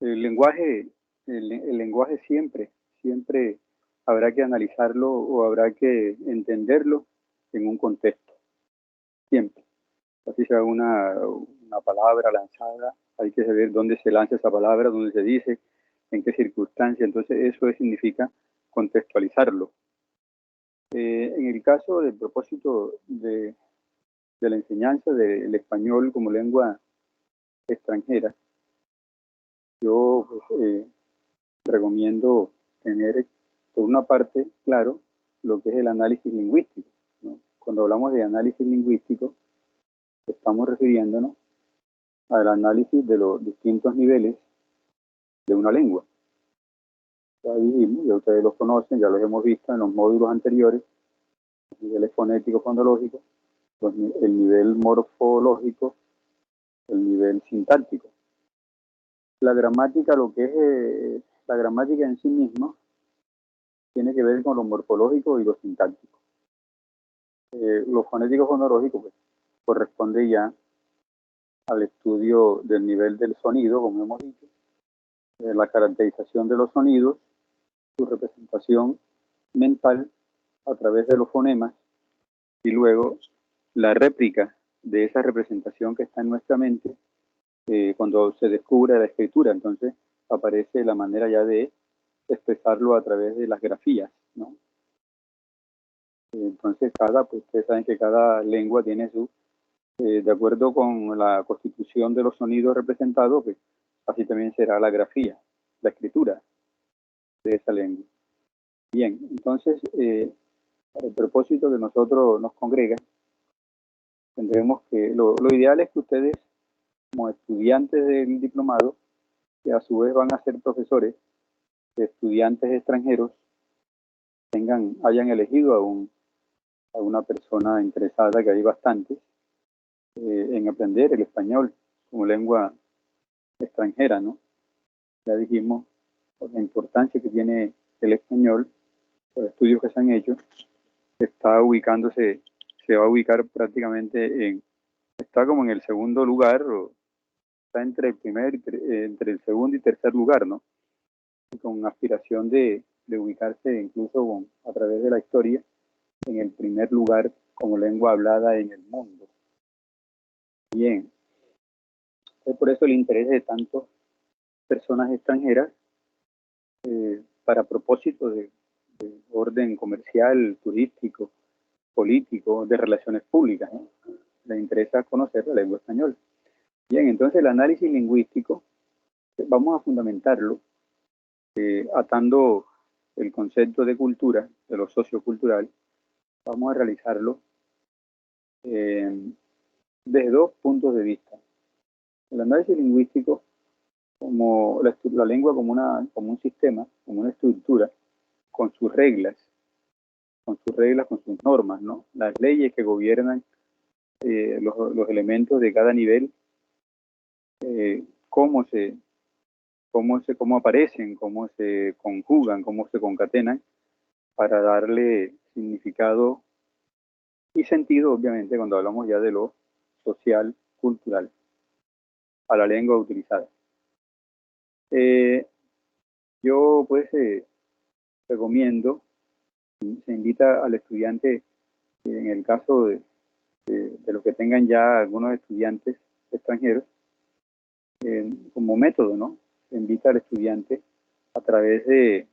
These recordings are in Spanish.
El lenguaje, el lenguaje siempre habrá que analizarlo o habrá que entenderlo en un contexto, siempre. Así sea una palabra lanzada, hay que saber dónde se lanza esa palabra, dónde se dice, en qué circunstancia. Entonces eso significa contextualizarlo. En el caso del propósito de la enseñanza del español como lengua extranjera, yo recomiendo tener, por una parte, claro, lo que es el análisis lingüístico, ¿no? Cuando hablamos de análisis lingüístico, estamos refiriéndonos al análisis de los distintos niveles de una lengua. Ya dijimos, ya ustedes los conocen, ya los hemos visto en los módulos anteriores, los niveles fonéticos, fonológicos, el nivel morfológico, el nivel sintáctico. La gramática, lo que es la gramática en sí misma, tiene que ver con lo morfológico y lo sintáctico. Lo fonético fonológico pues, corresponde ya al estudio del nivel del sonido, como hemos dicho, la caracterización de los sonidos, su representación mental a través de los fonemas y luego la réplica de esa representación que está en nuestra mente cuando se descubre la escritura. Entonces aparece la manera ya de expresarlo a través de las grafías, ¿no? Entonces pues ustedes saben que cada lengua tiene su, de acuerdo con la constitución de los sonidos representados, pues así también será la grafía, la escritura de esa lengua. Bien, entonces, para el propósito que nosotros nos congrega, tendremos que, lo ideal es que ustedes, como estudiantes del diplomado, que a su vez van a ser profesores de estudiantes extranjeros, hayan elegido a una persona interesada, que hay bastantes, en aprender el español como lengua extranjera, ¿no? Ya dijimos la importancia que tiene el español, los estudios que se han hecho, se va a ubicar prácticamente está como en el segundo lugar, o está entre el segundo y tercer lugar, ¿no? Y con aspiración de ubicarse incluso a través de la historia en el primer lugar como lengua hablada en el mundo. Bien, es por eso el interés de tantas personas extranjeras para propósitos de orden comercial, turístico, político, de relaciones públicas, ¿no? Les interesa conocer la lengua española. Bien, entonces el análisis lingüístico vamos a fundamentarlo atando el concepto de cultura, de lo sociocultural, vamos a realizarlo desde dos puntos de vista. El análisis lingüístico como la lengua como un sistema, como una estructura, con sus reglas, con sus normas, ¿no? Las leyes que gobiernan los elementos de cada nivel, cómo aparecen, cómo se conjugan, cómo se concatenan, para darle significado y sentido, obviamente, cuando hablamos ya de lo social, cultural, a la lengua utilizada. Yo, pues, recomiendo, se invita al estudiante, en el caso de los que tengan ya algunos estudiantes extranjeros, como método, ¿no? Se invita al estudiante a través de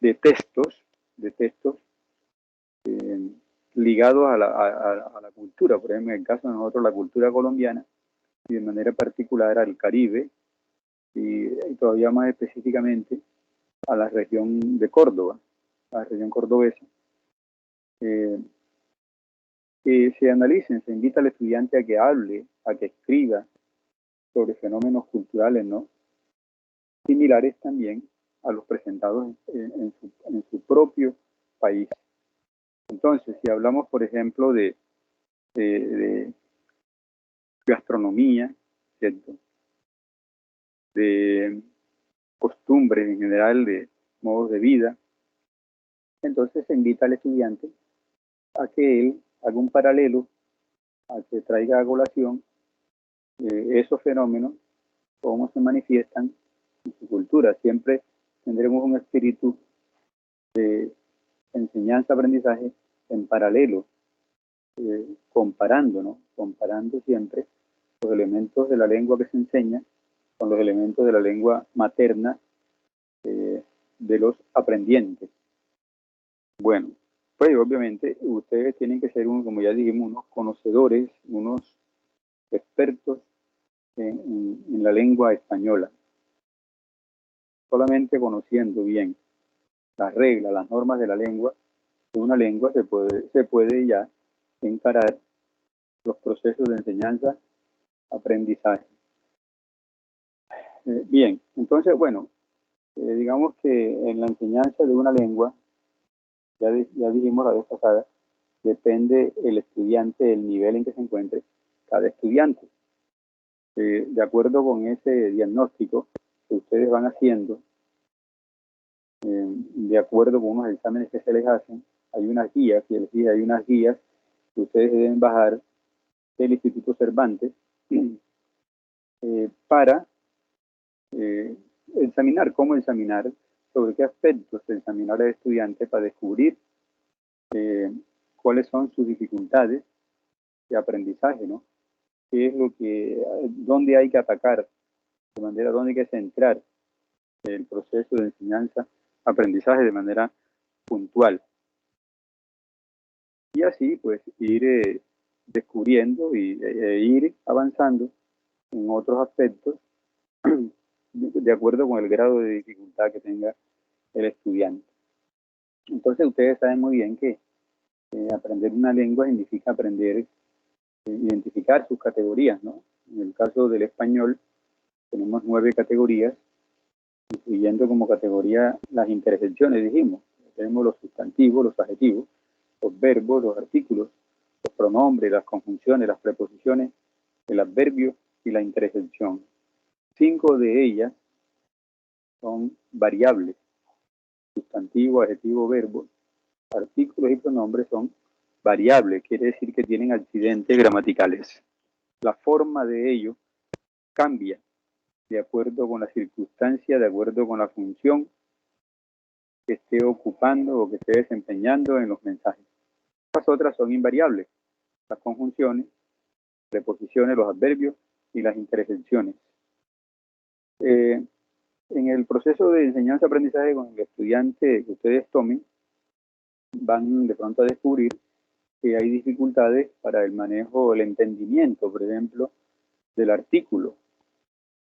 textos ligados a la cultura, por ejemplo, en el caso de nosotros, la cultura colombiana, y de manera particular al Caribe, y todavía más específicamente a la región de Córdoba, a la región cordobesa. Que se analicen, se invita al estudiante a que hable, a que escriba sobre fenómenos culturales, ¿no? Similares también a los presentados en su propio país. Entonces, si hablamos, por ejemplo, de gastronomía, ¿cierto? De costumbres en general, de modos de vida, entonces se invita al estudiante a que él haga un paralelo, a que traiga a colación esos fenómenos cómo se manifiestan en su cultura. Siempre tendremos un espíritu de enseñanza-aprendizaje en paralelo, comparando, ¿no? Comparando siempre los elementos de la lengua que se enseña con los elementos de la lengua materna de los aprendientes. Bueno, pues obviamente ustedes tienen que ser, como ya dijimos, unos conocedores, unos expertos en la lengua española. Solamente conociendo bien las reglas, las normas de la lengua, de una lengua se puede ya encarar los procesos de enseñanza, aprendizaje. Bien, entonces, bueno, digamos que en la enseñanza de una lengua, ya dijimos la vez pasada, depende el estudiante, el nivel en que se encuentre cada estudiante. De acuerdo con ese diagnóstico que ustedes van haciendo, de acuerdo con unos exámenes que se les hacen, hay unas guías, y les dije, hay unas guías que ustedes deben bajar del Instituto Cervantes para cómo examinar, sobre qué aspectos examinar al estudiante para descubrir cuáles son sus dificultades de aprendizaje, ¿no? Qué es dónde hay que atacar, de manera, dónde hay que centrar el proceso de enseñanza, aprendizaje de manera puntual. Y así, pues, ir descubriendo y ir avanzando en otros aspectos de acuerdo con el grado de dificultad que tenga el estudiante. Entonces, ustedes saben muy bien que aprender una lengua significa aprender, identificar sus categorías, ¿no? En el caso del español, tenemos 9 categorías, incluyendo como categoría las intersecciones, dijimos. Tenemos los sustantivos, los adjetivos, los verbos, los artículos, los pronombres, las conjunciones, las preposiciones, el adverbio y la intersección. 5 de ellas son variables. Sustantivo, adjetivo, verbo, artículos y pronombres son variables, quiere decir que tienen accidentes gramaticales. La forma de ello cambia de acuerdo con la circunstancia, de acuerdo con la función que esté ocupando o que esté desempeñando en los mensajes. Las otras son invariables, las conjunciones, preposiciones, los adverbios y las intersecciones. En el proceso de enseñanza-aprendizaje con el estudiante que ustedes tomen, van de pronto a descubrir que hay dificultades para el manejo, el entendimiento, por ejemplo, del artículo.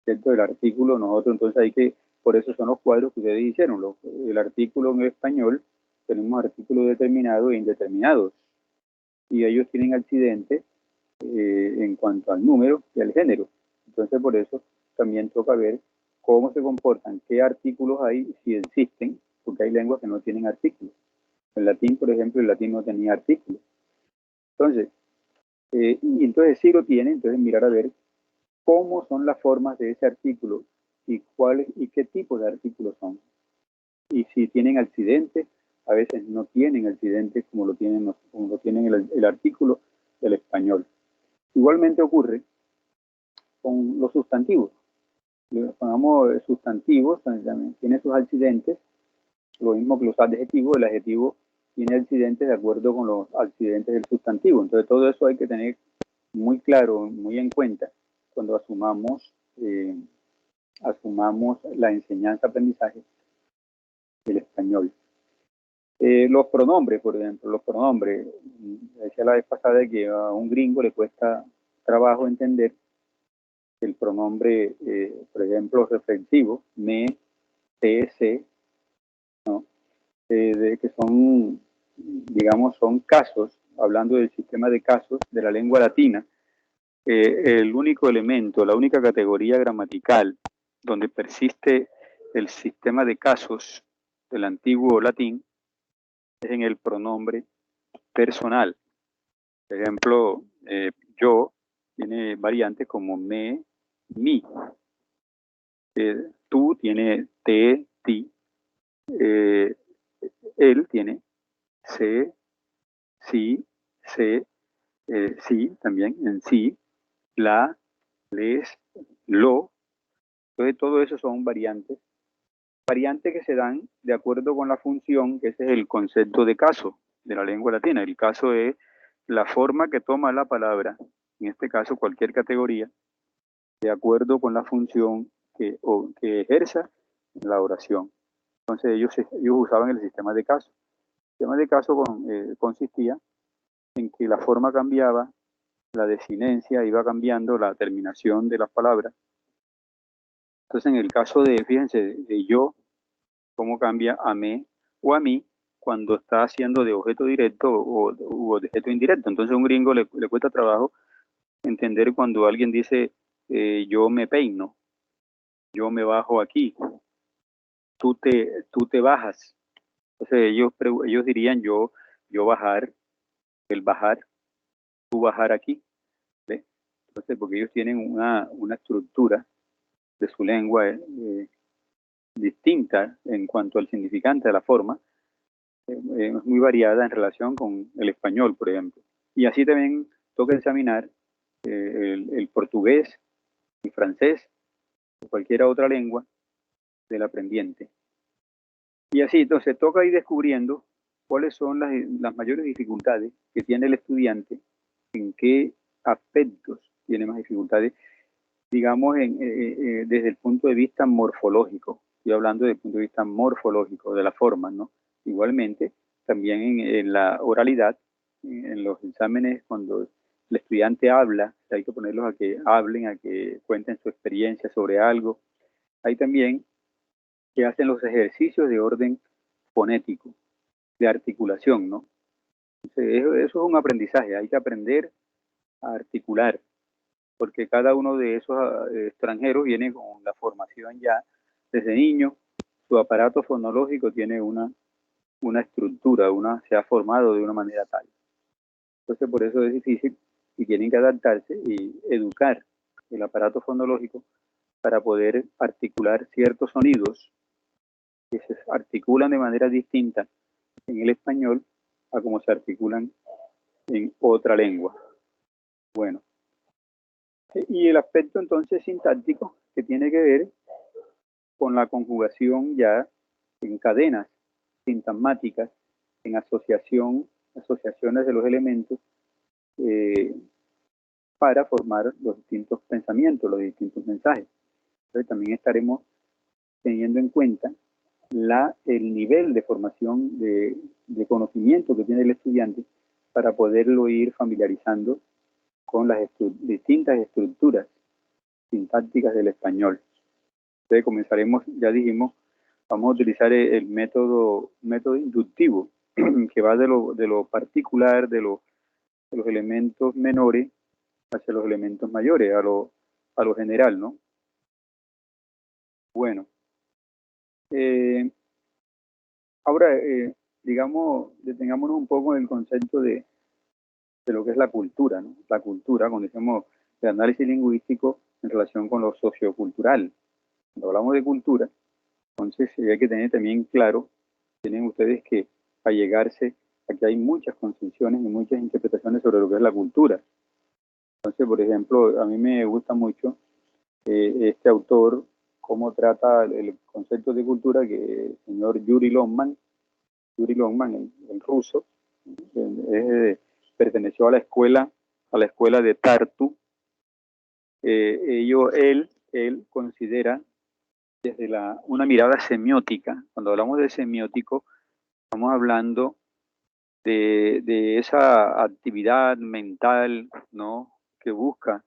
¿Cierto? El artículo, nosotros entonces por eso son los cuadros que ustedes hicieron. El artículo en español, tenemos artículos determinados e indeterminados. Y ellos tienen accidentes en cuanto al número y al género. Entonces, por eso también toca ver cómo se comportan, qué artículos hay, si existen, porque hay lenguas que no tienen artículos. El latín, por ejemplo, el latín no tenía artículos. Entonces, y entonces sí lo tiene, entonces mirar a ver cómo son las formas de ese artículo y cuáles y qué tipo de artículos son. Y si tienen accidentes, a veces no tienen accidentes como lo tienen el artículo del español. Igualmente ocurre con los sustantivos. Pongamos sustantivos, también tiene sus accidentes, lo mismo que los adjetivos. El adjetivo tiene accidentes de acuerdo con los accidentes del sustantivo. Entonces todo eso hay que tener muy claro, muy en cuenta cuando asumamos la enseñanza-aprendizaje del español. Los pronombres, por ejemplo, los pronombres. Decía la vez pasada que a un gringo le cuesta trabajo entender el pronombre, por ejemplo, reflexivo, me, te, se, ¿no? Que son, digamos, son casos, hablando del sistema de casos de la lengua latina. El único elemento, la única categoría gramatical donde persiste el sistema de casos del antiguo latín es en el pronombre personal. Por ejemplo, yo tiene variantes como me, mi. Tú tiene te, ti. Él tiene se, sí, se, sí también en sí, la, les, lo, Entonces, todo eso son variantes. Variantes que se dan de acuerdo con la función, que ese es el concepto de caso de la lengua latina. El caso es la forma que toma la palabra, en este caso cualquier categoría, de acuerdo con la función que ejerza la oración. Entonces ellos usaban el sistema de caso. El sistema de caso consistía en que la forma cambiaba, la desinencia iba cambiando, la terminación de las palabras. Entonces en el caso de, fíjense, de yo, cómo cambia a me o a mí cuando está haciendo de objeto directo o de objeto indirecto. Entonces a un gringo le cuesta trabajo entender cuando alguien dice yo me peino, yo me bajo aquí, tú te bajas. Entonces ellos dirían yo bajar, el bajar, tú bajar aquí. ¿Ve? Entonces, porque ellos tienen una estructura de su lengua distinta en cuanto al significante de la forma, es muy variada en relación con el español, por ejemplo. Y así también toca examinar el portugués, el francés, o cualquier otra lengua del aprendiente. Y así, entonces, toca ir descubriendo cuáles son las mayores dificultades que tiene el estudiante, en qué aspectos tiene más dificultades, digamos, desde el punto de vista morfológico. Estoy hablando desde el punto de vista morfológico, de la forma, ¿no? Igualmente, también en la oralidad, en los exámenes, cuando el estudiante habla, hay que ponerlos a que hablen, a que cuenten su experiencia sobre algo. Hay también que hacen los ejercicios de orden fonético, de articulación, ¿no? Entonces, eso es un aprendizaje, hay que aprender a articular, porque cada uno de esos extranjeros viene con la formación ya desde niño, su aparato fonológico tiene una estructura, se ha formado de una manera tal. Entonces por eso es difícil y tienen que adaptarse y educar el aparato fonológico para poder articular ciertos sonidos que se articulan de manera distinta en el español a como se articulan en otra lengua. Bueno, y el aspecto entonces sintáctico que tiene que ver con la conjugación ya en cadenas sintagmáticas, en asociaciones de los elementos para formar los distintos pensamientos, los distintos mensajes. Entonces también estaremos teniendo en cuenta el nivel de formación de conocimiento que tiene el estudiante para poderlo ir familiarizando con las distintas estructuras sintácticas del español. Entonces comenzaremos, ya dijimos, vamos a utilizar el método inductivo, que va de lo particular, de los elementos menores hacia los elementos mayores, a lo general, ¿no? Bueno, ahora, digamos, detengámonos un poco en el concepto de lo que es la cultura, ¿no? La cultura, cuando decimos de análisis lingüístico en relación con lo sociocultural. Cuando hablamos de cultura, entonces hay que tener también claro, tienen ustedes que allegarse a que hay muchas concepciones y muchas interpretaciones sobre lo que es la cultura. Entonces, por ejemplo, a mí me gusta mucho este autor, cómo trata el concepto de cultura, que el señor Yuri Loman, el ruso, perteneció a la escuela de Tartu. Él considera desde una mirada semiótica. Cuando hablamos de semiótico, estamos hablando de esa actividad mental, ¿no?, que busca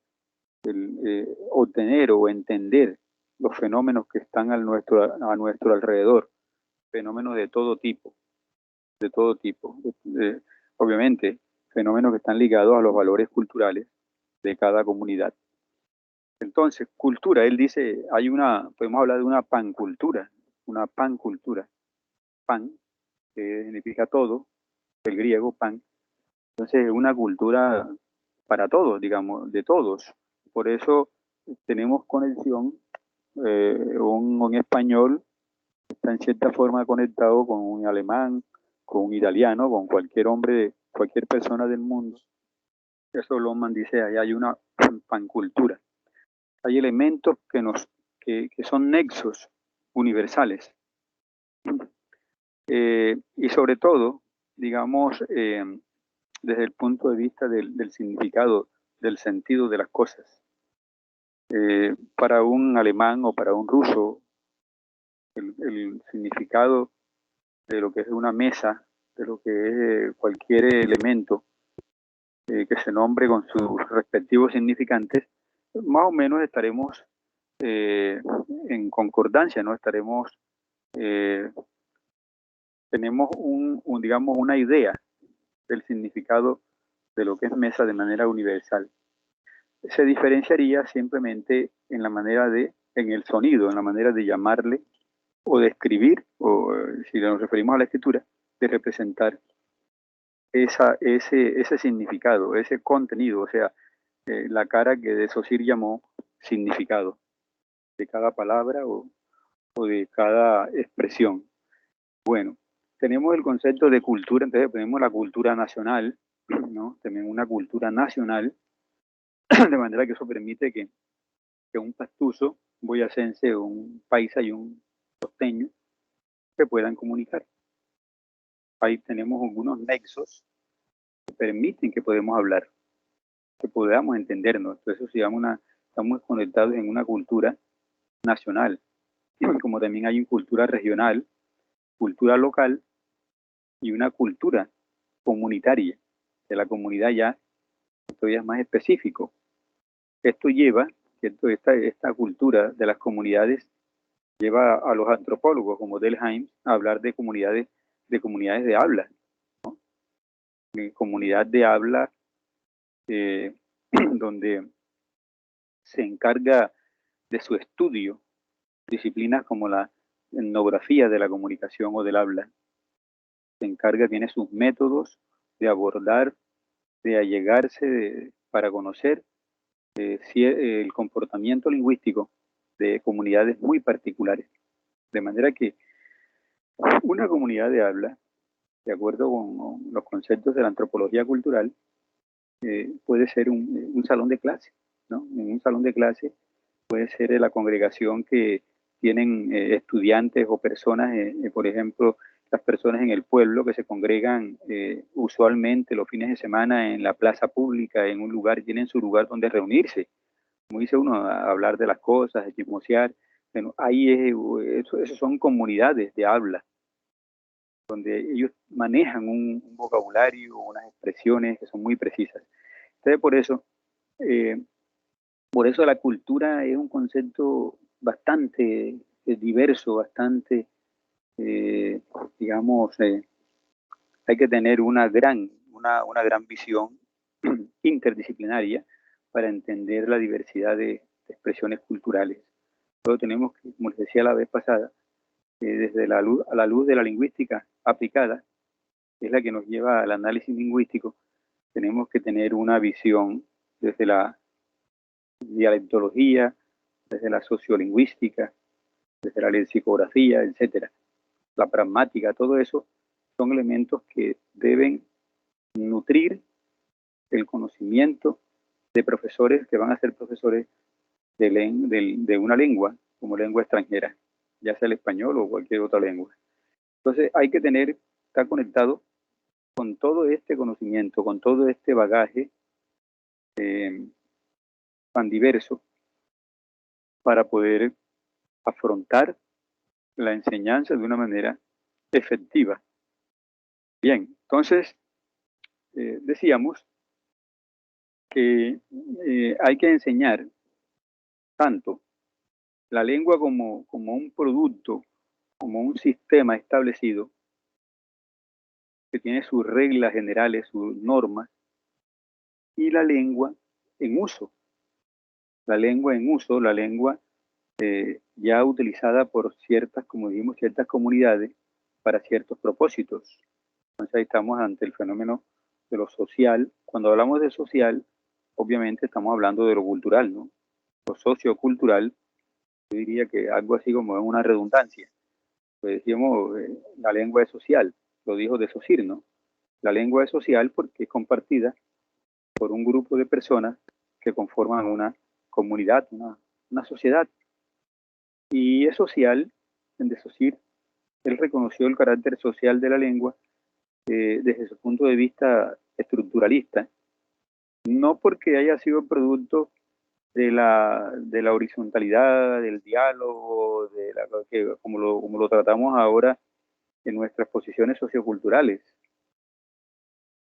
obtener o entender los fenómenos que están a nuestro alrededor, fenómenos de todo tipo, obviamente, fenómenos que están ligados a los valores culturales de cada comunidad. Entonces, cultura, él dice, podemos hablar de una pancultura, pan, que significa todo, el griego pan. Entonces, es una cultura para todos, digamos, de todos. Por eso tenemos conexión, un español está en cierta forma conectado con un alemán, con un italiano, con cualquier hombre, cualquier persona del mundo. Eso Lohmann dice, ahí hay una pancultura. Hay elementos que son nexos universales. Y sobre todo, digamos, desde el punto de vista del significado, del sentido de las cosas. Para un alemán o para un ruso, el significado de lo que es una mesa, de lo que es cualquier elemento que se nombre con sus respectivos significantes, más o menos estaremos en concordancia, ¿no? Estaremos, tenemos digamos, una idea del significado de lo que es mesa de manera universal. Se diferenciaría simplemente en la manera en el sonido, en la manera de llamarle o de escribir, o si nos referimos a la escritura, de representar ese significado, ese contenido, o sea, la cara que de Saussure llamó significado de cada palabra o de cada expresión. Bueno, tenemos el concepto de cultura, entonces tenemos la cultura nacional, ¿no? Tenemos una cultura nacional, de manera que eso permite que un pastuso, un boyacense, un paisa y un costeño se puedan comunicar. Ahí tenemos algunos nexos que permiten que podamos hablar, que podamos entendernos. Entonces, si estamos conectados en una cultura nacional, como también hay una cultura regional, cultura local y una cultura comunitaria, de la comunidad ya, esto ya es más específico. Esto lleva, esta cultura de las comunidades lleva a los antropólogos como Delheim a hablar de comunidades de habla, ¿no? Comunidad de habla donde se encarga de su estudio disciplinas como la etnografía de la comunicación o del habla. Se encarga, tiene sus métodos de abordar, de allegarse para conocer el comportamiento lingüístico de comunidades muy particulares. De manera que una comunidad de habla, de acuerdo con los conceptos de la antropología cultural, puede ser un salón de clase, ¿no? En un salón de clase puede ser la congregación que tienen estudiantes o personas, por ejemplo, las personas en el pueblo que se congregan usualmente los fines de semana en la plaza pública, en un lugar, tienen su lugar donde reunirse, como dice uno, a hablar de las cosas, a chismosear. Bueno, ahí eso son comunidades de habla, donde ellos manejan un vocabulario, unas expresiones que son muy precisas. Entonces, eh, por eso la cultura es un concepto bastante diverso, bastante, digamos, hay que tener una gran visión interdisciplinaria para entender la diversidad de expresiones culturales. Luego tenemos que, como les decía la vez pasada, desde a la luz de la lingüística aplicada, que es la que nos lleva al análisis lingüístico, tenemos que tener una visión desde la dialectología, desde la sociolingüística, desde la lexicografía, etcétera. La pragmática, todo eso son elementos que deben nutrir el conocimiento de profesores que van a ser profesores de una lengua como lengua extranjera, ya sea el español o cualquier otra lengua. Entonces hay que estar conectado con todo este conocimiento, con todo este bagaje tan diverso para poder afrontar la enseñanza de una manera efectiva. Bien, entonces decíamos que hay que enseñar tanto la lengua como un producto, como un sistema establecido que tiene sus reglas generales, sus normas, y la lengua en uso. La lengua en uso, la lengua ya utilizada por ciertas, como dijimos, ciertas comunidades para ciertos propósitos. Entonces ahí estamos ante el fenómeno de lo social. Cuando hablamos de social, obviamente estamos hablando de lo cultural, ¿no? Lo sociocultural, yo diría que algo así como es una redundancia. Pues decíamos, la lengua es social, lo dijo de Saussure, ¿no? La lengua es social porque es compartida por un grupo de personas que conforman una comunidad, una sociedad. Y es social, en de Saussure, él reconoció el carácter social de la lengua desde su punto de vista estructuralista, no porque haya sido producto de la horizontalidad, del diálogo, como lo tratamos ahora en nuestras posiciones socioculturales,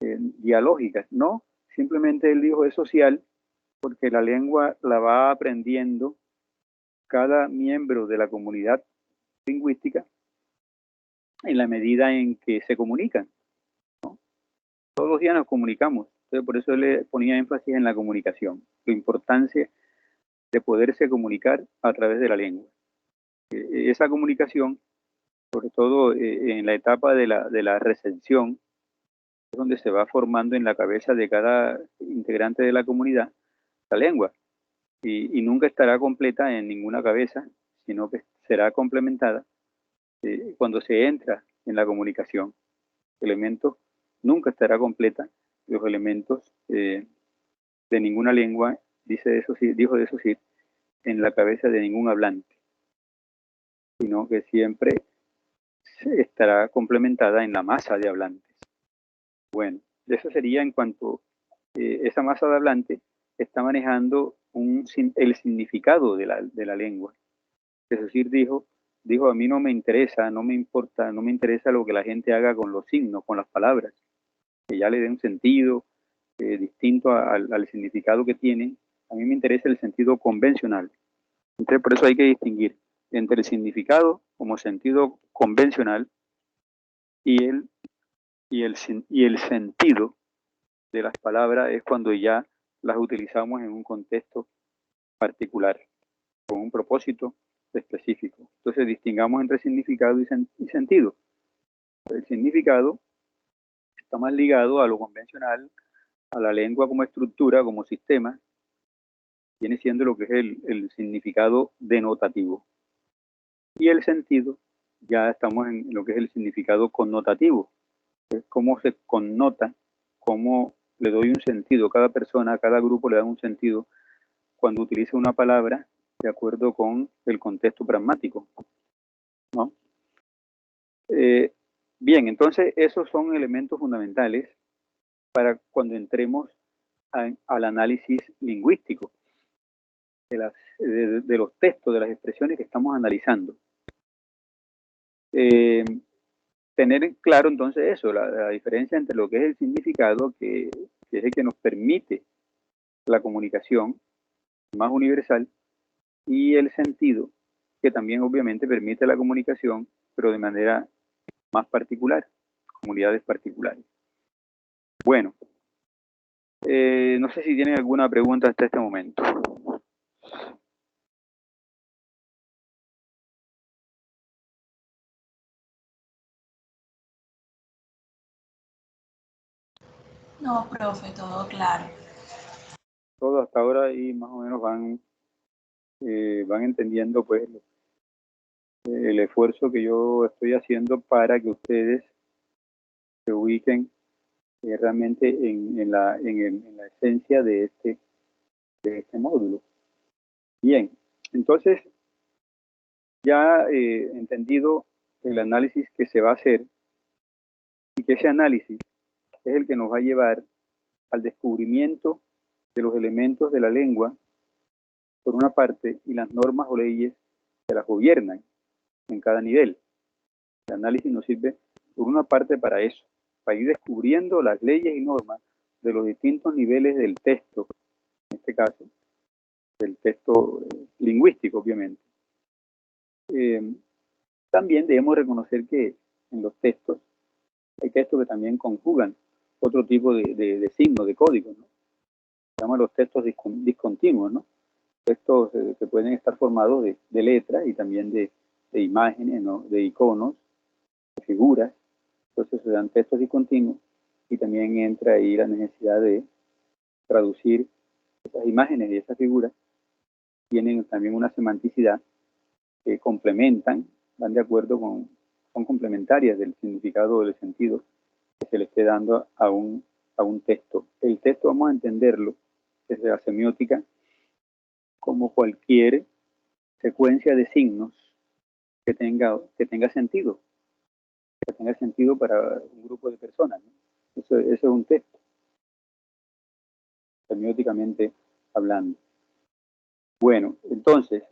dialógicas, no, simplemente él dijo es social porque la lengua la va aprendiendo cada miembro de la comunidad lingüística en la medida en que se comunican. Todos los días nos comunicamos, entonces por eso le ponía énfasis en la comunicación, la importancia de poderse comunicar a través de la lengua. Esa comunicación, sobre todo en la etapa de la recepción, es donde se va formando en la cabeza de cada integrante de la comunidad la lengua y nunca estará completa en ninguna cabeza, sino que será complementada cuando se entra en la comunicación. Elementos nunca estará completa los elementos de ninguna lengua, dijo de Saussure, en la cabeza de ningún hablante, sino que siempre estará complementada en la masa de hablantes. Bueno, eso sería en cuanto esa masa de hablantes está manejando el significado de la lengua. Es decir, dijo, a mí no me interesa, no me importa, no me interesa lo que la gente haga con los signos, con las palabras, que ya le dé un sentido distinto al significado que tienen. A mí me interesa el sentido convencional. Entonces, por eso hay que distinguir entre el significado como sentido convencional y el sentido de las palabras es cuando ya las utilizamos en un contexto particular, con un propósito específico. Entonces, distingamos entre significado y sentido. El significado está más ligado a lo convencional, a la lengua como estructura, como sistema, viene siendo lo que es el significado denotativo. Y el sentido, ya estamos en lo que es el significado connotativo, es cómo se connota, cómo le doy un sentido. Cada persona, cada grupo le da un sentido cuando utiliza una palabra de acuerdo con el contexto pragmático, ¿no? Bien, entonces esos son elementos fundamentales para cuando entremos al análisis lingüístico de los textos, de las expresiones que estamos analizando. Tener claro entonces eso, la diferencia entre lo que es el significado, que es el que nos permite la comunicación más universal, y el sentido, que también obviamente permite la comunicación, pero de manera más particular, comunidades particulares. Bueno, no sé si tienen alguna pregunta hasta este momento. No, profe, todo claro. Todo hasta ahora y más o menos van entendiendo pues el esfuerzo que yo estoy haciendo para que ustedes se ubiquen realmente en la esencia de este módulo. Bien, entonces ya entendido el análisis que se va a hacer y que ese análisis es el que nos va a llevar al descubrimiento de los elementos de la lengua, por una parte, y las normas o leyes que las gobiernan en cada nivel. El análisis nos sirve, por una parte, para eso, para ir descubriendo las leyes y normas de los distintos niveles del texto, en este caso, del texto lingüístico, obviamente. También debemos reconocer que en los textos hay textos que también conjugan otro tipo de signos, de códigos, ¿no? Se llaman los textos discontinuos, ¿no? Textos que pueden estar formados de letras y también de imágenes, ¿no? De iconos, de figuras. Entonces se dan textos discontinuos y también entra ahí la necesidad de traducir esas imágenes y esas figuras. Tienen también una semanticidad que complementan, van de acuerdo son complementarias del significado o del sentido que se le esté dando a un texto. El texto vamos a entenderlo desde la semiótica como cualquier secuencia de signos que tenga sentido, para un grupo de personas, ¿no? Eso es un texto, semióticamente hablando. Bueno, entonces,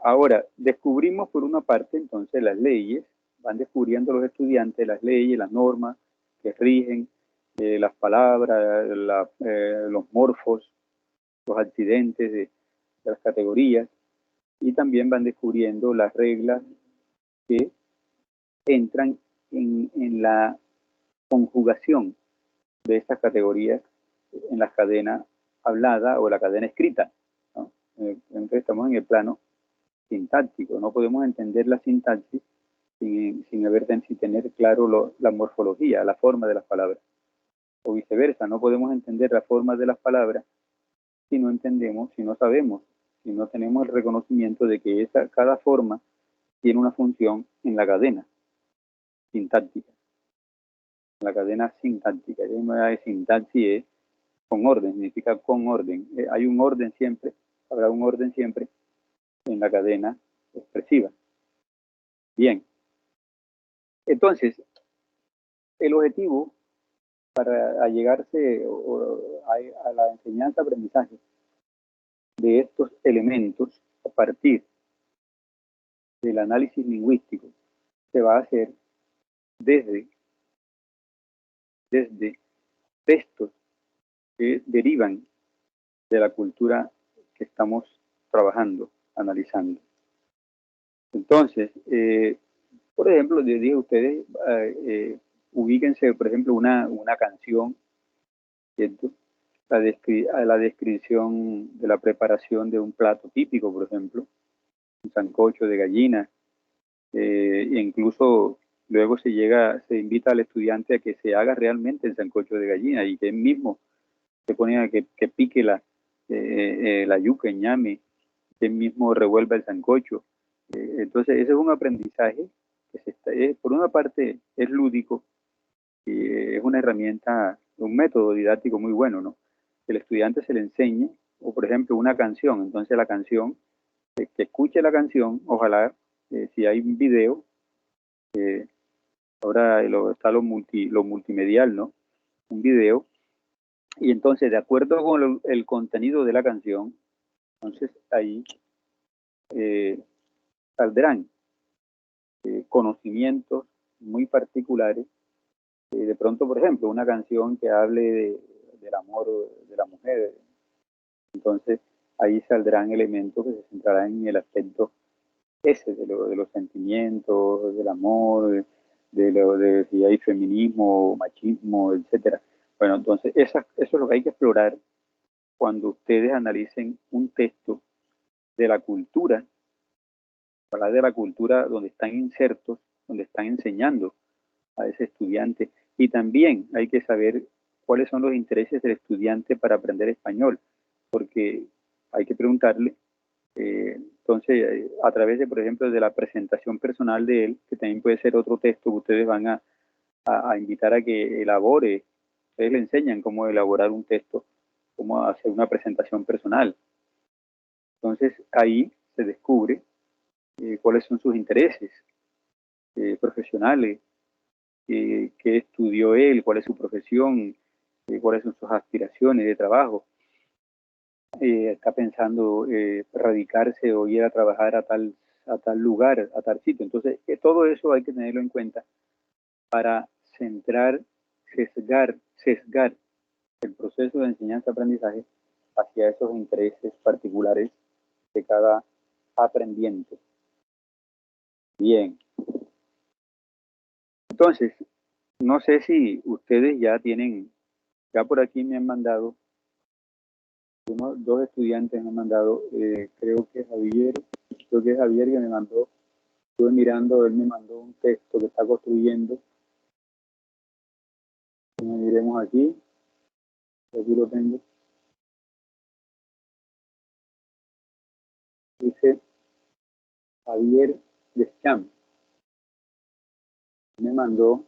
ahora descubrimos por una parte entonces las leyes, van descubriendo los estudiantes las leyes, las normas que rigen las palabras, los morfos, los accidentes de las categorías, y también van descubriendo las reglas que entran en la conjugación de estas categorías en la cadena hablada o la cadena escrita, ¿no? Entonces estamos en el plano sintáctico, no podemos entender la sintaxis sin tener claro la morfología, la forma de las palabras, o viceversa, no podemos entender la forma de las palabras si no entendemos, si no sabemos, si no tenemos el reconocimiento de que cada forma tiene una función en la cadena sintáctica, en la cadena sintáctica. La sintaxis es con orden, significa con orden. Hay un orden siempre, habrá un orden siempre en la cadena expresiva. Bien, entonces, el objetivo para llegarse a la enseñanza-aprendizaje de estos elementos a partir del análisis lingüístico se va a hacer desde textos que derivan de la cultura que estamos trabajando, analizando. Entonces, por ejemplo, les dije a ustedes, ubíquense, por ejemplo, una canción, ¿cierto? La descripción de la preparación de un plato típico, por ejemplo, un sancocho de gallina, e incluso luego se invita al estudiante a que se haga realmente el sancocho de gallina y que él mismo se pone a que pique la yuca, el ñame, que él mismo revuelva el sancocho. Entonces, ese es un aprendizaje que por una parte es lúdico y es una herramienta, un método didáctico muy bueno, ¿no? El estudiante se le enseña, o por ejemplo, una canción, entonces la canción, que escuche la canción, ojalá, si hay un video, ahora está lo multimedial, ¿no? Un video, y entonces, de acuerdo con el contenido de la canción, entonces ahí eh, saldrán conocimientos muy particulares. De pronto, por ejemplo, una canción que hable del amor de la mujer, entonces ahí saldrán elementos que se centrarán en el aspecto ese de los sentimientos, del amor, de si hay feminismo, machismo, etcétera. Bueno, entonces eso es lo que hay que explorar cuando ustedes analicen un texto de la cultura, hablar de la cultura donde están insertos, donde están enseñando a ese estudiante. Y también hay que saber cuáles son los intereses del estudiante para aprender español, porque hay que preguntarle, entonces, a través de, por ejemplo, de la presentación personal de él, que también puede ser otro texto que ustedes van a invitar a que elabore, ustedes le enseñan cómo elaborar un texto, cómo hacer una presentación personal. Entonces, ahí se descubre cuáles son sus intereses profesionales, qué estudió él, cuál es su profesión, cuáles son sus aspiraciones de trabajo. Está pensando radicarse o ir a trabajar a tal lugar, a tal sitio. Entonces, todo eso hay que tenerlo en cuenta para centrar, sesgar el proceso de enseñanza-aprendizaje hacia esos intereses particulares de cada aprendiente. Bien. Entonces, no sé si ustedes ya por aquí me han mandado, dos estudiantes me han mandado, creo que es Javier que me mandó, estuve mirando, él me mandó un texto que está construyendo. Miremos aquí lo tengo. Dice Javier Deschamps, me mandó,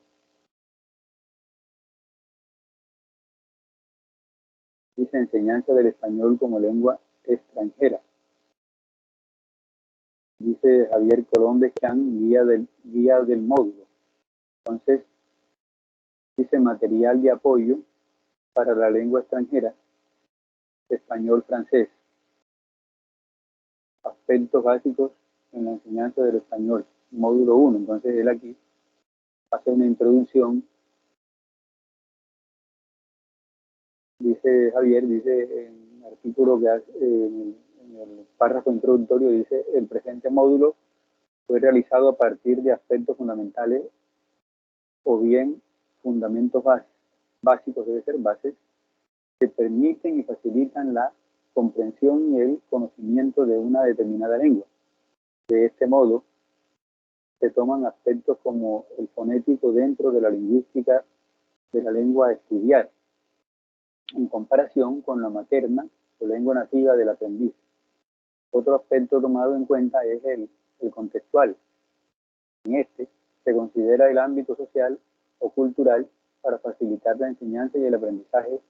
dice enseñanza del español como lengua extranjera. dice Javier Colón de Chan, guía del módulo. Entonces, dice material de apoyo para la lengua extranjera, español, francés. Aspectos básicos en la enseñanza del español, módulo 1. Entonces, él aquí hace una introducción. Dice Javier, dice en el artículo que hace, en el párrafo introductorio, dice, el presente módulo fue realizado a partir de aspectos fundamentales o bien fundamentos básicos, debe ser bases, que permiten y facilitan la comprensión y el conocimiento de una determinada lengua. De este modo, se toman aspectos como el fonético dentro de la lingüística de la lengua a estudiar, en comparación con la materna o lengua nativa del aprendiz. Otro aspecto tomado en cuenta es el contextual. En este se considera el ámbito social o cultural para facilitar la enseñanza y el aprendizaje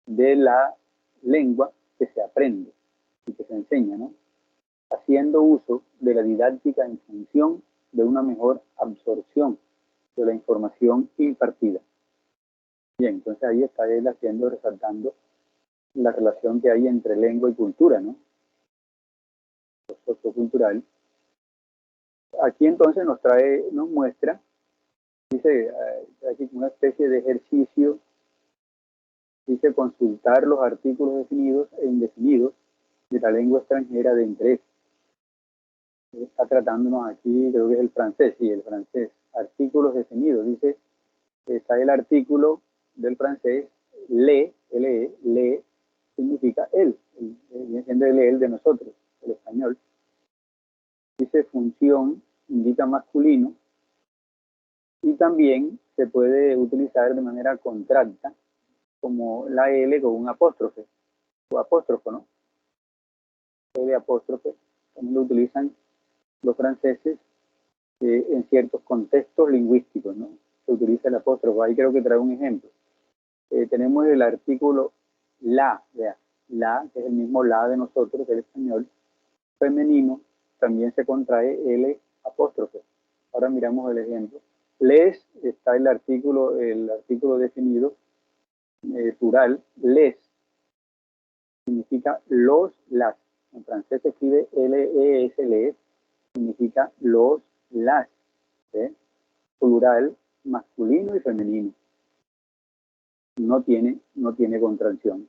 de la lengua que se aprende y que se enseña, ¿no? Haciendo uso de la didáctica en función de una mejor absorción de la información impartida. Bien, entonces ahí está él resaltando la relación que hay entre lengua y cultura, ¿no? Lo sociocultural. Aquí entonces nos muestra, dice aquí una especie de ejercicio, dice consultar los artículos definidos e indefinidos de la lengua extranjera de interés. Está tratándonos aquí, creo que es el francés, sí, el francés. Artículos definidos, dice, está el artículo del francés, le, le, significa él, viene de él de nosotros, el español. Dice función, indica masculino, y también se puede utilizar de manera contracta, como la L con un apóstrofe, o apóstrofo, ¿no? L apóstrofe, también lo utilizan los franceses en ciertos contextos lingüísticos, ¿no? Se utiliza el apóstrofo. Ahí creo que traigo un ejemplo. Tenemos el artículo la, vea, la, que es el mismo la de nosotros, del español, femenino, también se contrae L apóstrofe. Ahora miramos el ejemplo. Les, está el artículo definido, plural, les, significa los, las. En francés se escribe L-E-S, les, significa los, las. ¿Sí? Plural, masculino y femenino. No tiene contracción.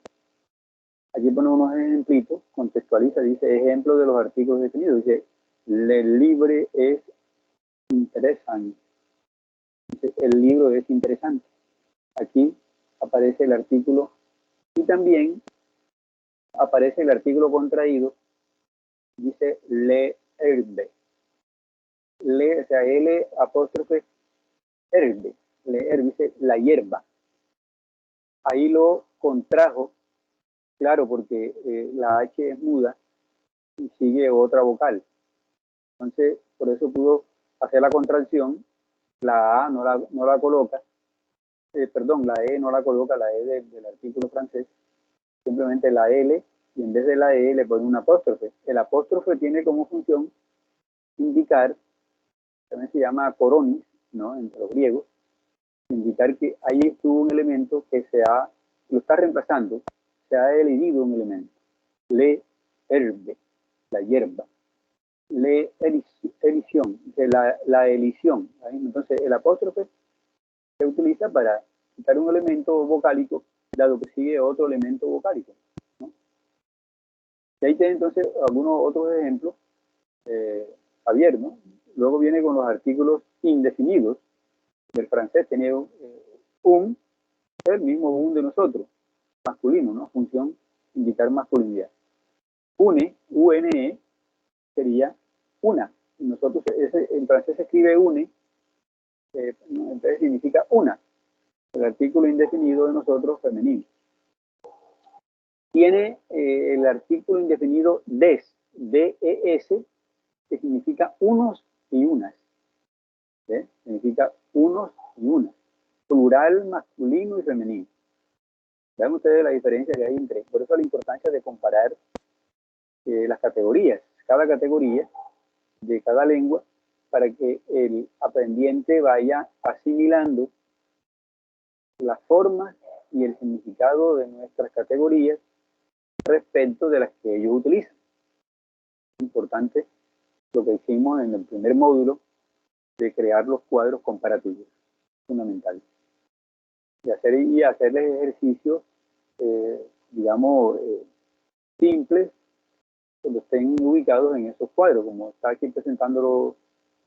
Aquí pone unos ejemplitos, contextualiza, dice ejemplo de los artículos definidos. Dice, el libro es interesante. Dice, el libro es interesante. Aquí aparece el artículo y también aparece el artículo contraído. Dice le herbe. Le, o sea, L apóstrofe herbe. Le herbe, dice la hierba. Ahí lo contrajo, claro, porque la H es muda y sigue otra vocal. Entonces, por eso pudo hacer la contracción. La A no la coloca, perdón, la E no la coloca, la E del artículo francés, simplemente la L, y en vez de la E le pone un apóstrofe. El apóstrofe tiene como función indicar, también se llama coronis, ¿no? Entre los griegos, indicar que ahí estuvo un elemento que lo está reemplazando, se ha elidido un elemento. Le herbe, la hierba. Le elisión, la elisión. Entonces el apóstrofe se utiliza para quitar un elemento vocálico, dado que sigue otro elemento vocálico, ¿no? Y ahí tiene entonces algunos otros ejemplos, Javier, ¿no? Luego viene con los artículos indefinidos del francés, tiene el mismo un de nosotros, masculino, ¿no? Función indicar masculinidad. Une, une, sería una. Nosotros, en francés se escribe une, entonces significa una. El artículo indefinido de nosotros, femenino. Tiene el artículo indefinido des, D-E-S, que significa unos y unas. ¿Sí? Significa unos y unas. Plural, masculino y femenino. Vean ustedes la diferencia que hay entre. Por eso la importancia de comparar las categorías. Cada categoría de cada lengua para que el aprendiente vaya asimilando las formas y el significado de nuestras categorías respecto de las que ellos utilizan. Es importante lo que hicimos en el primer módulo de crear los cuadros comparativos, fundamental. Y hacerles ejercicios, digamos, simples, cuando estén ubicados en esos cuadros, como está aquí presentándolo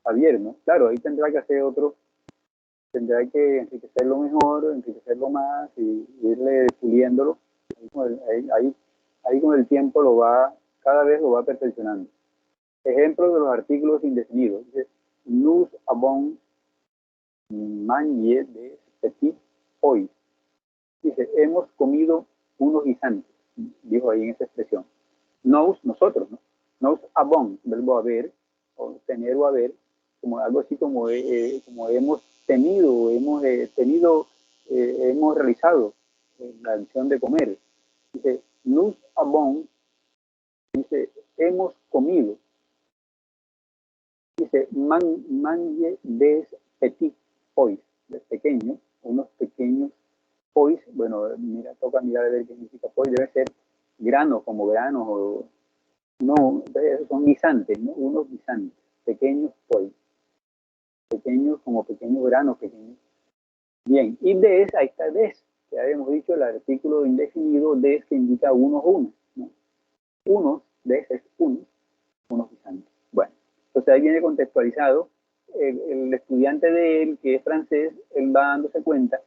Javier, ¿no? Claro, ahí tendrá que hacer otro, tendrá que enriquecerlo mejor, enriquecerlo más y irle puliéndolo. Ahí con el tiempo cada vez lo va perfeccionando. Ejemplos de los artículos indefinidos. Dice, nous avons mangé des petits pois. Dice, hemos comido unos guisantes, dijo ahí en esa expresión. Nous, nosotros, ¿no? Nous avons, verbo haber, o tener o haber, como algo así como hemos tenido, hemos realizado la acción de comer. Dice, nous avons, dice, hemos comido. Dice, mangé des petits pois, de pequeños, unos pequeños pois. Bueno, mira, toca mirar a ver qué significa pois. Debe ser granos, como granos, o no, son guisantes, ¿no? Unos guisantes, pequeños pois. Pequeños, como pequeños granos, pequeños. Bien, y des, ahí está des, que habíamos dicho el artículo indefinido des que indica unos o unas, ¿no? Unos, des es unos guisantes. Bueno, entonces ahí viene contextualizado. El estudiante de él, que es francés, él va dándose cuenta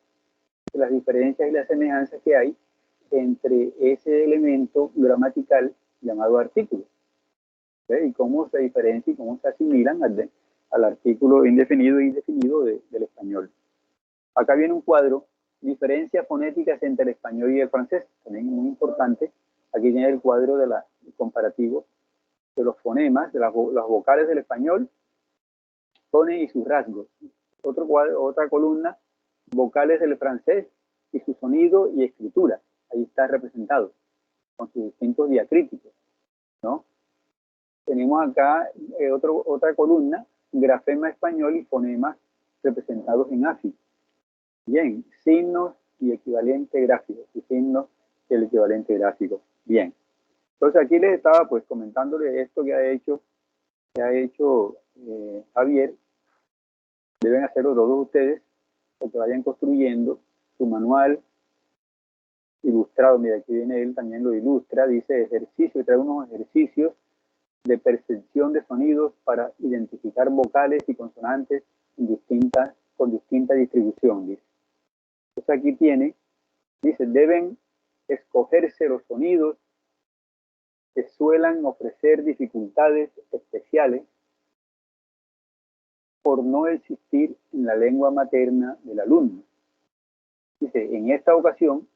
de las diferencias y las semejanzas que hay entre ese elemento gramatical llamado artículo, ¿sí? Y cómo se diferencia y cómo se asimilan al artículo indefinido e indefinido del español. Acá viene un cuadro, diferencias fonéticas entre el español y el francés, también muy importante. Aquí tiene el cuadro del comparativo de los fonemas, de las vocales del español, fones y sus rasgos. Otra columna, vocales del francés y su sonido y escritura. Ahí está representado, con sus distintos diacríticos, ¿no? Tenemos acá otra columna, grafema español y fonemas representados en AFI. Bien, signos y equivalente gráfico, y signos y el equivalente gráfico. Bien. Entonces aquí les estaba pues comentándole esto que ha hecho Javier. Deben hacerlo todos ustedes, porque vayan construyendo su manual ilustrado. Mira, aquí viene él, también lo ilustra, dice ejercicio, trae unos ejercicios de percepción de sonidos para identificar vocales y consonantes con distinta distribución, dice. Entonces aquí dice, deben escogerse los sonidos que suelen ofrecer dificultades especiales por no existir en la lengua materna del alumno. Dice, en esta ocasión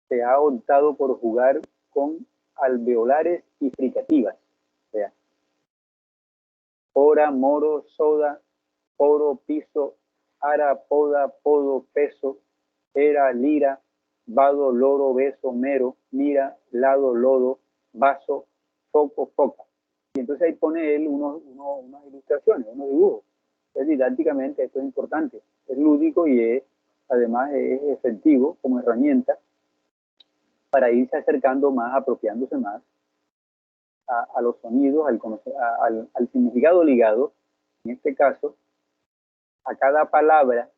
se ha optado por jugar con alveolares y fricativas. O sea, hora, moro, soda, poro, piso, ara, poda, podo, peso, era, lira, vado, loro, beso, mero, mira, lado, lodo, vaso, foco, foca. Y entonces ahí pone él unas ilustraciones, unos dibujos. Didácticamente esto es importante, es lúdico y además es efectivo como herramienta para irse acercando más, apropiándose más a los sonidos, al significado ligado, en este caso, a cada palabra,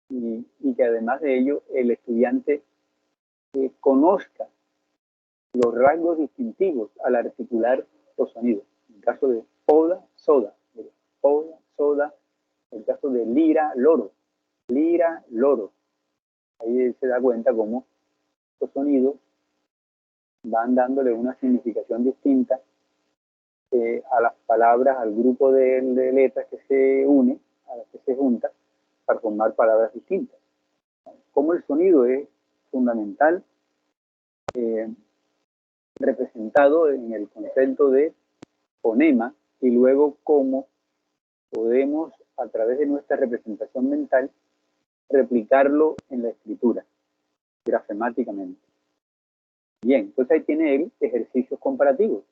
y que además de ello el estudiante conozca los rasgos distintivos al articular los sonidos. En el caso de poda, soda, poda, soda. En el caso de lira, loro, lira, loro. Ahí se da cuenta cómo los sonidos van dándole una significación distinta a las palabras, al grupo de letras que se une, a las que se junta, para formar palabras distintas. Cómo el sonido es fundamental, representado en el concepto de fonema, y luego cómo podemos, a través de nuestra representación mental, replicarlo en la escritura, grafemáticamente. Bien, entonces ahí tiene él ejercicios comparativos.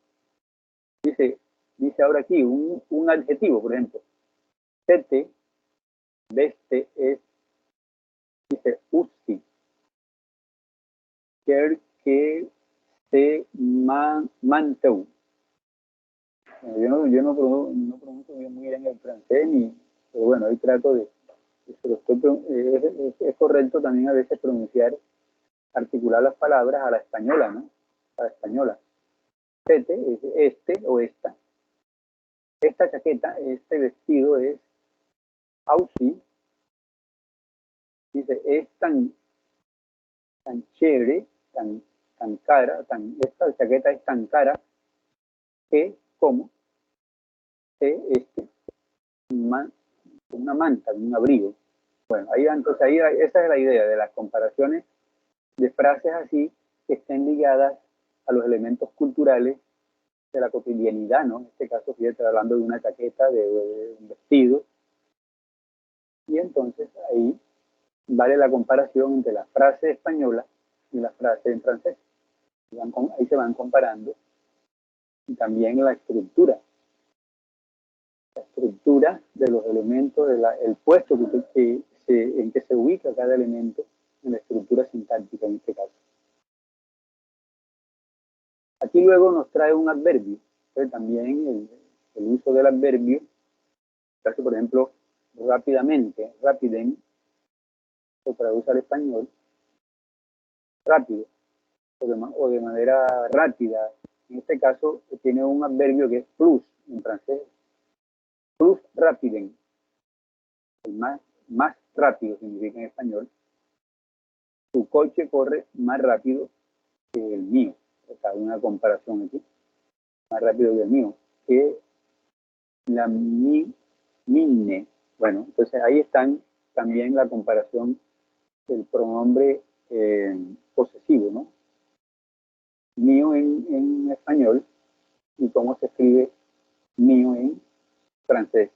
Dice, dice ahora aquí un adjetivo, por ejemplo. Tete, veste, es, dice usi. Que se manteu. Yo no pronuncio muy bien el francés, pero bueno, ahí trato de es correcto también a veces pronunciar, articular las palabras a la española, ¿no? A la española. Tete es este o esta. Esta chaqueta, este vestido es ausi. Dice, es tan chévere, tan cara, esta chaqueta es tan cara que como una manta, un abrigo. Bueno, entonces esa es la idea de las comparaciones de frases así que estén ligadas a los elementos culturales de la cotidianidad, ¿no? En este caso, fíjate, hablando de una chaqueta, de un vestido, y entonces ahí vale la comparación entre la frase española y la frase en francés. Ahí se van comparando, y también la estructura de los elementos, el puesto en que se ubica cada elemento en la estructura sintáctica en este caso. Aquí luego nos trae un adverbio, también el uso del adverbio, caso por ejemplo, rápidamente, rapiden, se traduce al español, rápido, o de manera rápida. En este caso tiene un adverbio que es plus, en francés, plus rapiden, el más rápido significa en español. Tu coche corre más rápido que el mío. O sea, una comparación aquí. Más rápido que el mío. Que la mine. Bueno, entonces ahí están también la comparación del pronombre posesivo, ¿no? Mío en español y cómo se escribe mío en francés.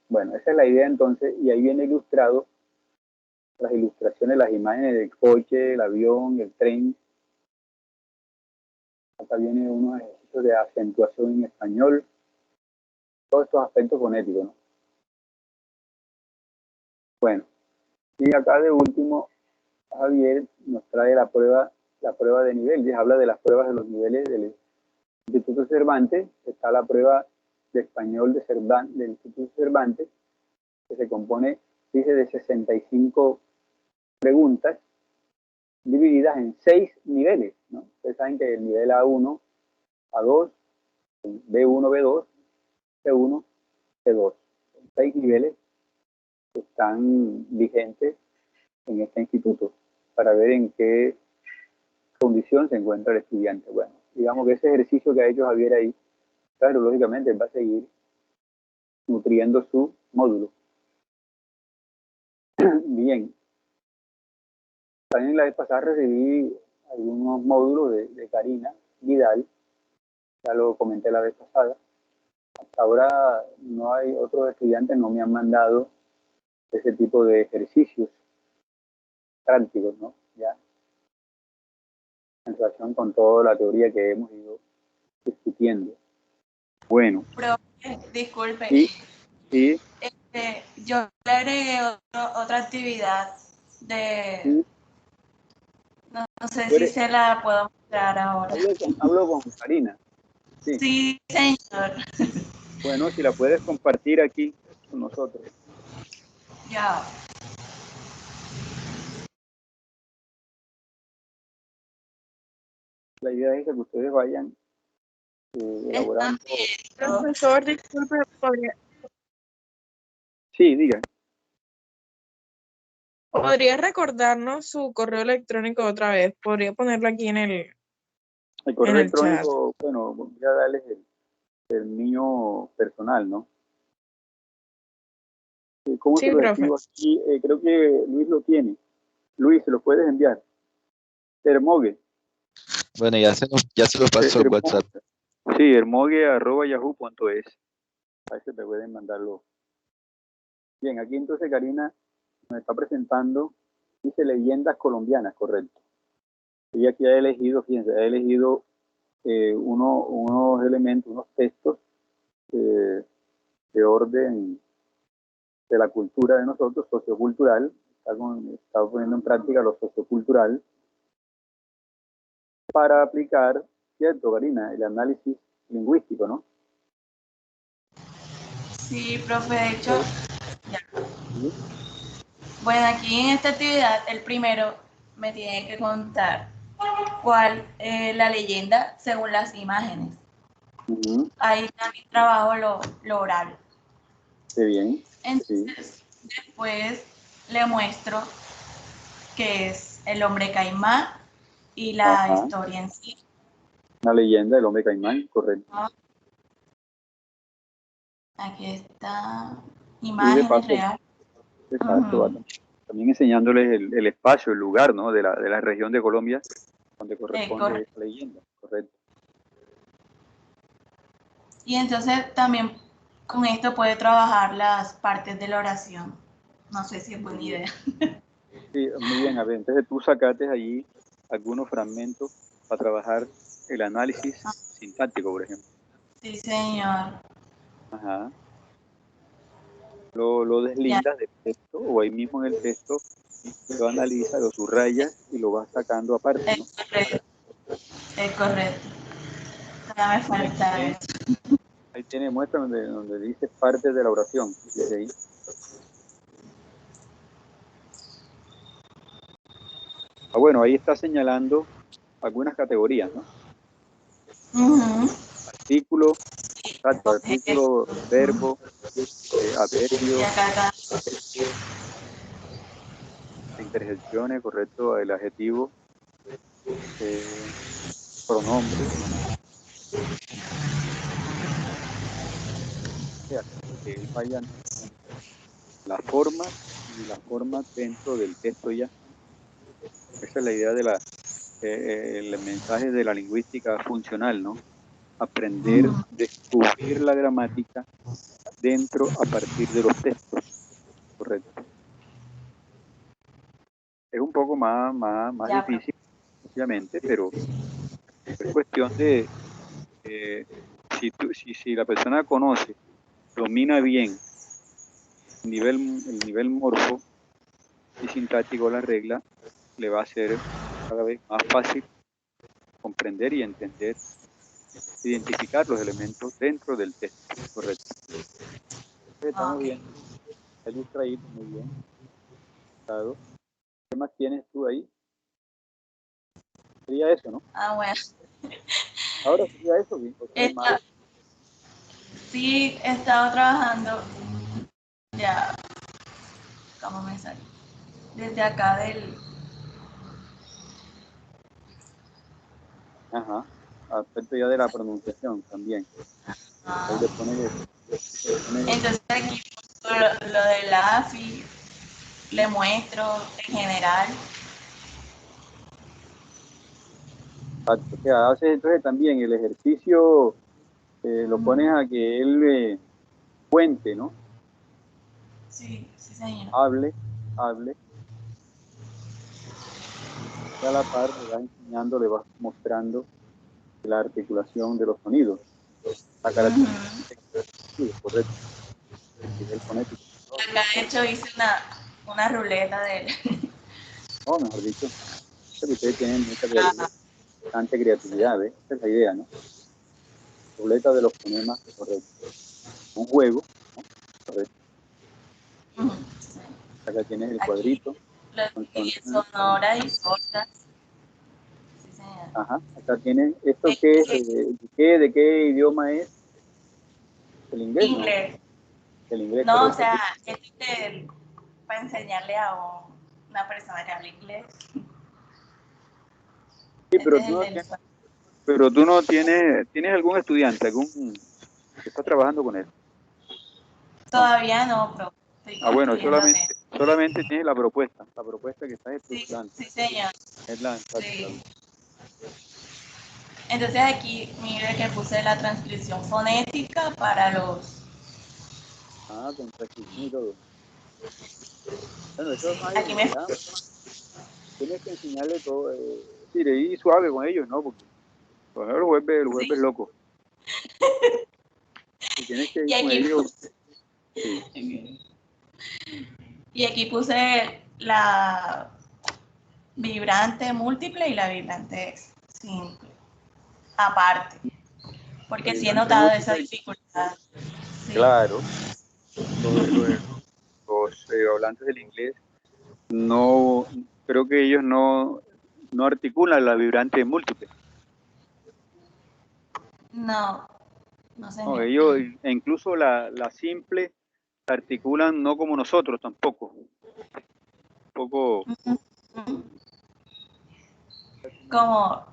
Bueno, esa es la idea entonces, y ahí viene ilustrado las ilustraciones, las imágenes del coche, el avión, el tren. Acá viene unos ejercicios de acentuación en español, todos estos aspectos fonéticos, ¿no? Bueno, y acá de último, Javier nos trae la prueba de nivel, y habla de las pruebas de los niveles del Instituto Cervantes. Está la prueba de español del Instituto Cervantes, que se compone, dice, de 65 preguntas divididas en 6 niveles, ¿no? Ustedes saben que el nivel A1, A2, B1, B2, C1, C2. 6 niveles que están vigentes en este instituto para ver en qué condición se encuentra el estudiante. Bueno, digamos que ese ejercicio que ha hecho Javier ahí, claro, lógicamente va a seguir nutriendo su módulo. Bien. También la vez pasada recibí algunos módulos de Karina Vidal, ya lo comenté la vez pasada. Hasta ahora no hay otros estudiantes, no me han mandado ese tipo de ejercicios prácticos, ¿no? Ya en relación con toda la teoría que hemos ido discutiendo. Bueno. Profe, disculpe. Sí. Yo le agregué otra actividad de... Sí. No sé si se la puedo mostrar ahora. Hablo con Karina. Sí, señor. Bueno, si la puedes compartir aquí con nosotros. Ya. La idea es que ustedes vayan elaborando. Profesor, disculpe, ¿podría? Sí, diga. ¿Podría recordarnos su correo electrónico otra vez? ¿Podría ponerlo aquí en el correo en electrónico? El bueno, voy a darles el mío personal, ¿no? ¿Cómo sí, se lo profe. escribo aquí? Creo que Luis lo tiene. Luis, ¿se lo puedes enviar? Hermogue. Bueno, ya se lo paso al WhatsApp. Sí, hermogue@yahoo.es. Ahí se te pueden mandarlo. Bien, aquí entonces Karina nos está presentando, dice leyendas colombianas, correcto. Ella aquí ha elegido, fíjense, unos elementos, unos textos orden de la cultura de nosotros, sociocultural, está poniendo en práctica lo sociocultural para aplicar, ¿cierto, Karina? El análisis lingüístico, ¿no? Sí, profe, de hecho, ya. Bueno, aquí en esta actividad, el primero me tiene que contar cuál es la leyenda según las imágenes. Ahí también trabajo lo oral. Qué bien. Entonces, después le muestro qué es el hombre caimán y la historia en sí. Una leyenda del hombre caimán, correcto. Aquí está, imágenes reales. Exacto, también enseñándoles el espacio, el lugar, ¿no? de la región de Colombia donde corresponde esa leyenda, correcto. Y entonces también con esto puede trabajar las partes de la oración. No sé si es buena idea. Sí, muy bien. A ver, entonces tú sacaste allí algunos fragmentos para trabajar el análisis sintáctico, por ejemplo. Sí, señor. Ajá. Lo deslindas del texto o ahí mismo en el texto lo analizas, lo subrayas y lo vas sacando aparte, ¿no? Es correcto. No me falta eso. Ahí tiene muestra donde dice parte de la oración. Dice ahí. Bueno, ahí está señalando algunas categorías, ¿no? Artículo, exacto, artículo, verbo, adverbio, interjecciones, correcto, el adjetivo, pronombre. Que vayan las formas y las formas dentro del texto ya. Esa es la idea de el mensaje de la lingüística funcional, ¿no? Aprender, descubrir la gramática dentro a partir de los textos, correcto. Es un poco más difícil, obviamente, pero es cuestión de si la persona conoce, domina bien el nivel morfo y sintáctico la regla, le va a ser cada vez más fácil comprender y entender, identificar los elementos dentro del texto, correcto. Estamos bien, está ilustradito, muy bien. ¿Qué más tienes tú ahí? Sería eso, ¿no? Bueno. Ahora sería eso, bien. Sí, he estado trabajando ya, ¿cómo me sale? Desde acá Ajá, aspecto ya de la pronunciación también. Ahí le pones Entonces aquí lo del AFI, le muestro en general. o sea, haces entonces también el ejercicio, lo pones a que él cuente, ¿no? Sí, sí, señor. Hable. Y a la par le vas enseñando, le vas mostrando la articulación de los sonidos. La característica correcto. El fonético. Acá de hecho hice una ruleta de él. No, mejor dicho, ustedes tienen mucha creatividad, bastante creatividad, ¿ves? Esa es la idea, ¿no? Ruleta de los fonemas, correcto. Un juego, ¿no? Correcto. Acá tienes el cuadrito. Aquí sonoras y sordas. Sí, señor. Ajá, acá tienes, ¿esto qué es? ¿De qué idioma es? ¿El inglés? Inglés. No. El inglés, No, correcto. o sea, esto es para enseñarle a una persona que habla inglés. Sí, pero tú no tienes algún estudiante, que está trabajando con él. Todavía no, pero bueno, solamente tienes la propuesta que estás estructurando. Sí, señor. Es la Sí. Entonces aquí mire que puse la transcripción fonética para los... con transcripción y todo. Bueno, eso es más Aquí me... tienes que enseñarle todo, ir suave con ellos, ¿no? Porque lo vuelves loco. Y tienes que ir con ellos Sí. Y aquí puse la vibrante múltiple y la vibrante simple, aparte, porque sí he Vibrante notado esa múltiple, dificultad. Sí. claro. Los hablantes del inglés no, creo que ellos no articulan la vibrante múltiple. No, No, señor. ellos, e incluso la simple, la articulan no como nosotros tampoco. Un poco. Como...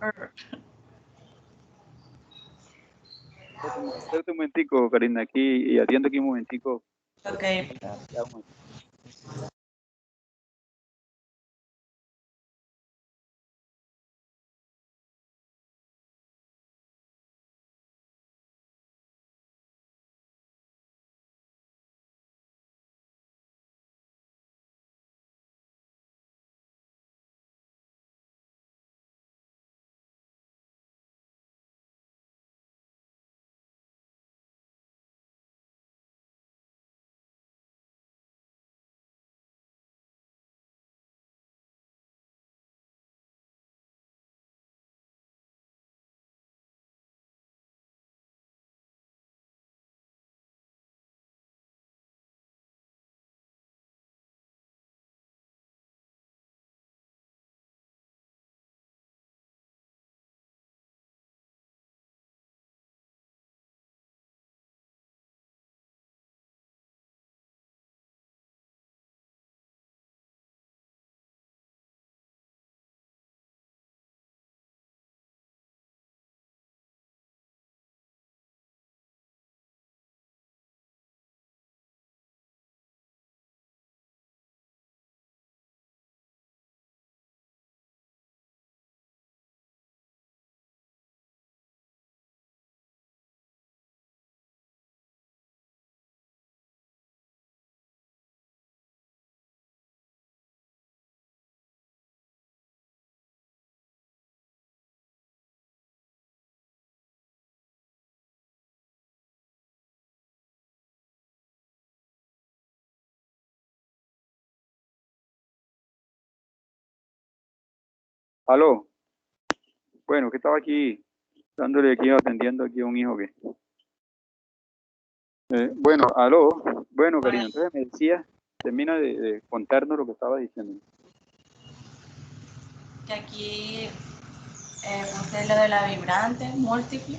Espérate un momentico, Karina, aquí, y atiendo aquí un momentico. Ok. Ya, un momento. Aló. Bueno, que estaba aquí dándole aquí, atendiendo aquí a un hijo que. Bueno, aló. Bueno, Karina, entonces me decía, termina de contarnos lo que estaba diciendo. Que aquí puse lo de la vibrante múltiple.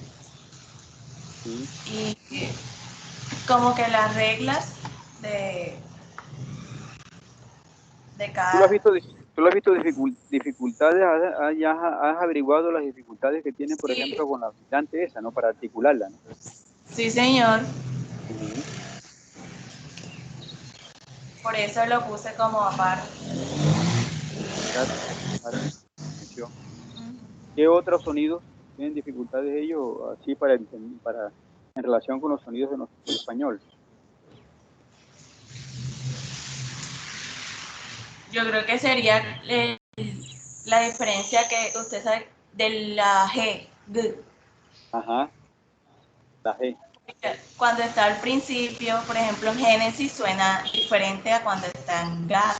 Sí. Y como que las reglas de ¿Tú lo has cada... visto, tú lo has visto dificultades? Ya has averiguado las dificultades que tienen, por Sí, ejemplo, con la vibrante esa, ¿no? Para articularla, ¿no? sí, señor. Ujú. Por eso lo puse como aparte. Claro, claro, atención. ¿Qué otros sonidos tienen dificultades ellos así en relación con los sonidos de nuestro español? Yo creo que sería la diferencia que usted sabe de la G, G. Ajá, la G. Cuando está al principio, por ejemplo, en Génesis suena diferente a cuando está en gas.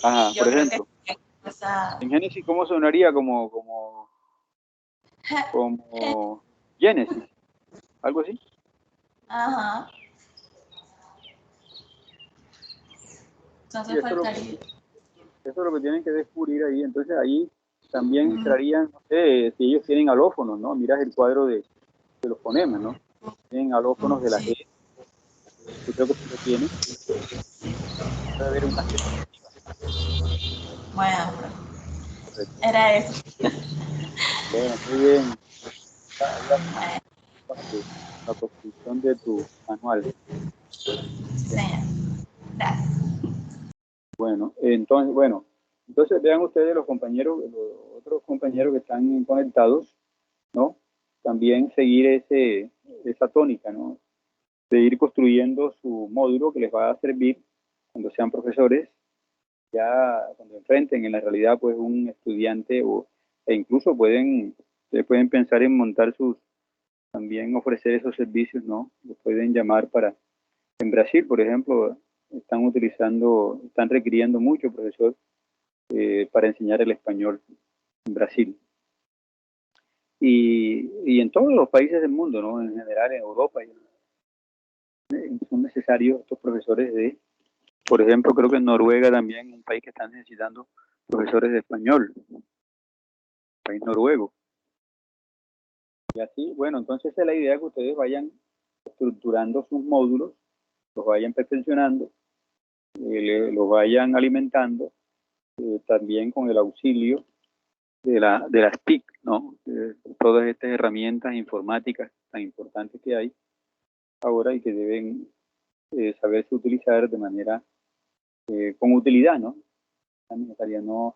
Ajá, por Yo creo que ejemplo, esa... en Génesis, ¿cómo sonaría como Génesis? ¿Algo así? Ajá. Sí, Entonces faltaría. eso es lo que tienen que descubrir ahí. Entonces ahí también entrarían, no sé, si ellos tienen alófonos, ¿no? Miras el cuadro de los fonemas, ¿no? Tienen alófonos de la Sí. G. Yo creo que sí lo tienen. Puede haber una G. Bueno, Correcto. era eso. Bueno, muy bien. Ahí Bueno, la construcción de tu manual. señor. Gracias. Bueno, entonces vean ustedes los compañeros, los otros compañeros que están conectados, ¿no? También seguir esa tónica, ¿no? De ir construyendo su módulo que les va a servir cuando sean profesores, ya cuando enfrenten en la realidad pues un estudiante e incluso ustedes pueden pensar en montar también ofrecer esos servicios, ¿no? Los pueden llamar para En Brasil, por ejemplo, están requiriendo mucho profesor para enseñar el español en Brasil. Y en todos los países del mundo, ¿no? En general, en Europa, son necesarios estos profesores por ejemplo, creo que en Noruega también, un país que está necesitando profesores de español, país noruego. Y así, bueno, entonces es la idea que ustedes vayan estructurando sus módulos, los vayan perfeccionando, los vayan alimentando, también con el auxilio de las TIC, ¿no? Todas estas herramientas informáticas tan importantes que hay ahora y que deben saberse utilizar de manera con utilidad, ¿no? Es necesario no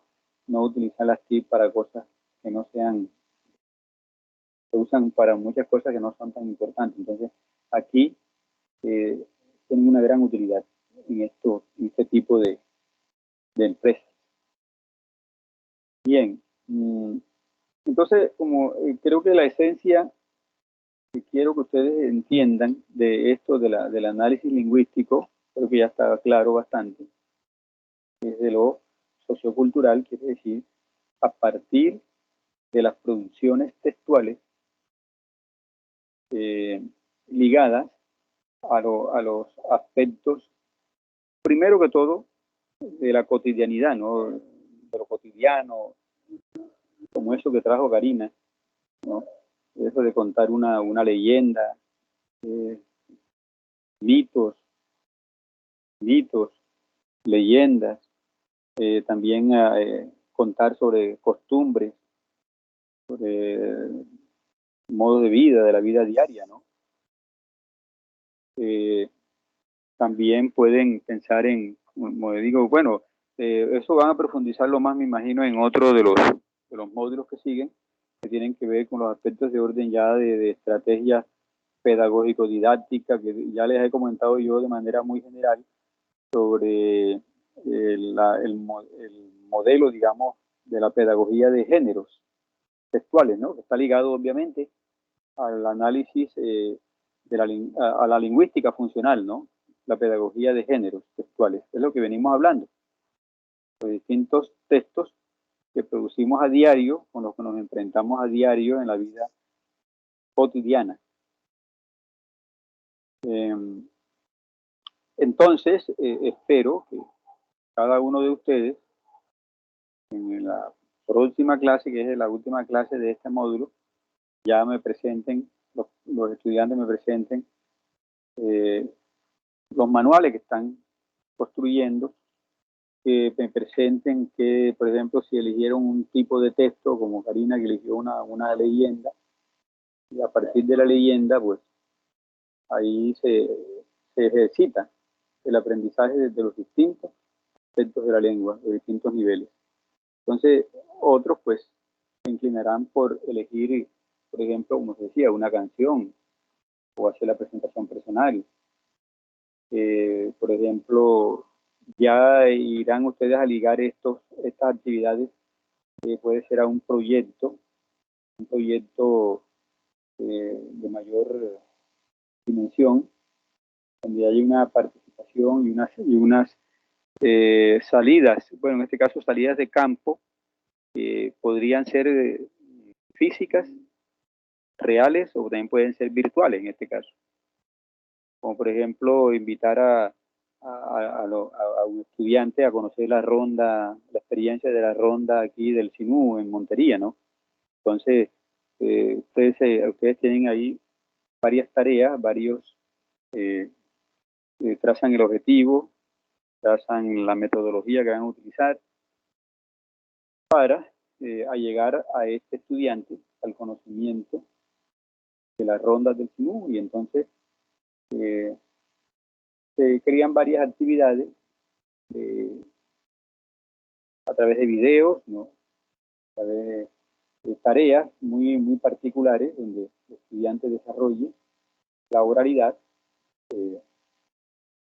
utilizar las TIC para cosas que no sean, se usan para muchas cosas que no son tan importantes. Entonces, aquí tienen una gran utilidad en este tipo de empresas. Bien, entonces, como creo que la esencia que quiero que ustedes entiendan de esto del análisis lingüístico, creo que ya está claro bastante, es de lo sociocultural, quiere decir, a partir de las producciones textuales ligadas a los aspectos, primero que todo, de la cotidianidad, ¿no? De lo cotidiano, como eso que trajo Karina, ¿no? Eso de contar una leyenda, mitos, leyendas, también contar sobre costumbres, sobre modos de vida, de la vida diaria, ¿no? También pueden pensar en, como digo, bueno, eso van a profundizarlo más, me imagino, en otro de los módulos que siguen, que tienen que ver con los aspectos de orden ya de estrategias pedagógico-didácticas, que ya les he comentado yo de manera muy general sobre el modelo, digamos, de la pedagogía de géneros textuales, ¿no? Que está ligado, obviamente, al análisis a la lingüística funcional, ¿no? La pedagogía de géneros textuales, es lo que venimos hablando. Los distintos textos que producimos a diario, con los que nos enfrentamos a diario en la vida cotidiana. Entonces, espero que cada uno de ustedes, en la próxima clase, que es la última clase de este módulo, ya me presenten, los estudiantes me presenten los manuales que están construyendo, que me presenten que, por ejemplo, si eligieron un tipo de texto, como Karina, que eligió una leyenda, y a partir de la leyenda, pues ahí se ejercita el aprendizaje desde los distintos aspectos de la lengua, de distintos niveles. Entonces, otros, pues, se inclinarán por elegir, por ejemplo, como se decía, una canción o hacer la presentación personal. Por ejemplo, ya irán ustedes a ligar estas actividades, puede ser a un proyecto de mayor dimensión, donde hay una participación y unas salidas, bueno, en este caso salidas de campo, podrían ser físicas, reales, o también pueden ser virtuales en este caso. Como por ejemplo, invitar a un estudiante a conocer la experiencia de la ronda aquí del Sinú en Montería, ¿no? Entonces, ustedes tienen ahí varias tareas, trazan el objetivo, trazan la metodología que van a utilizar para llegar a este estudiante al conocimiento de las rondas del Sinú, y entonces se crean varias actividades a través de videos, ¿no? A través de tareas muy particulares donde el estudiante desarrolle la oralidad, el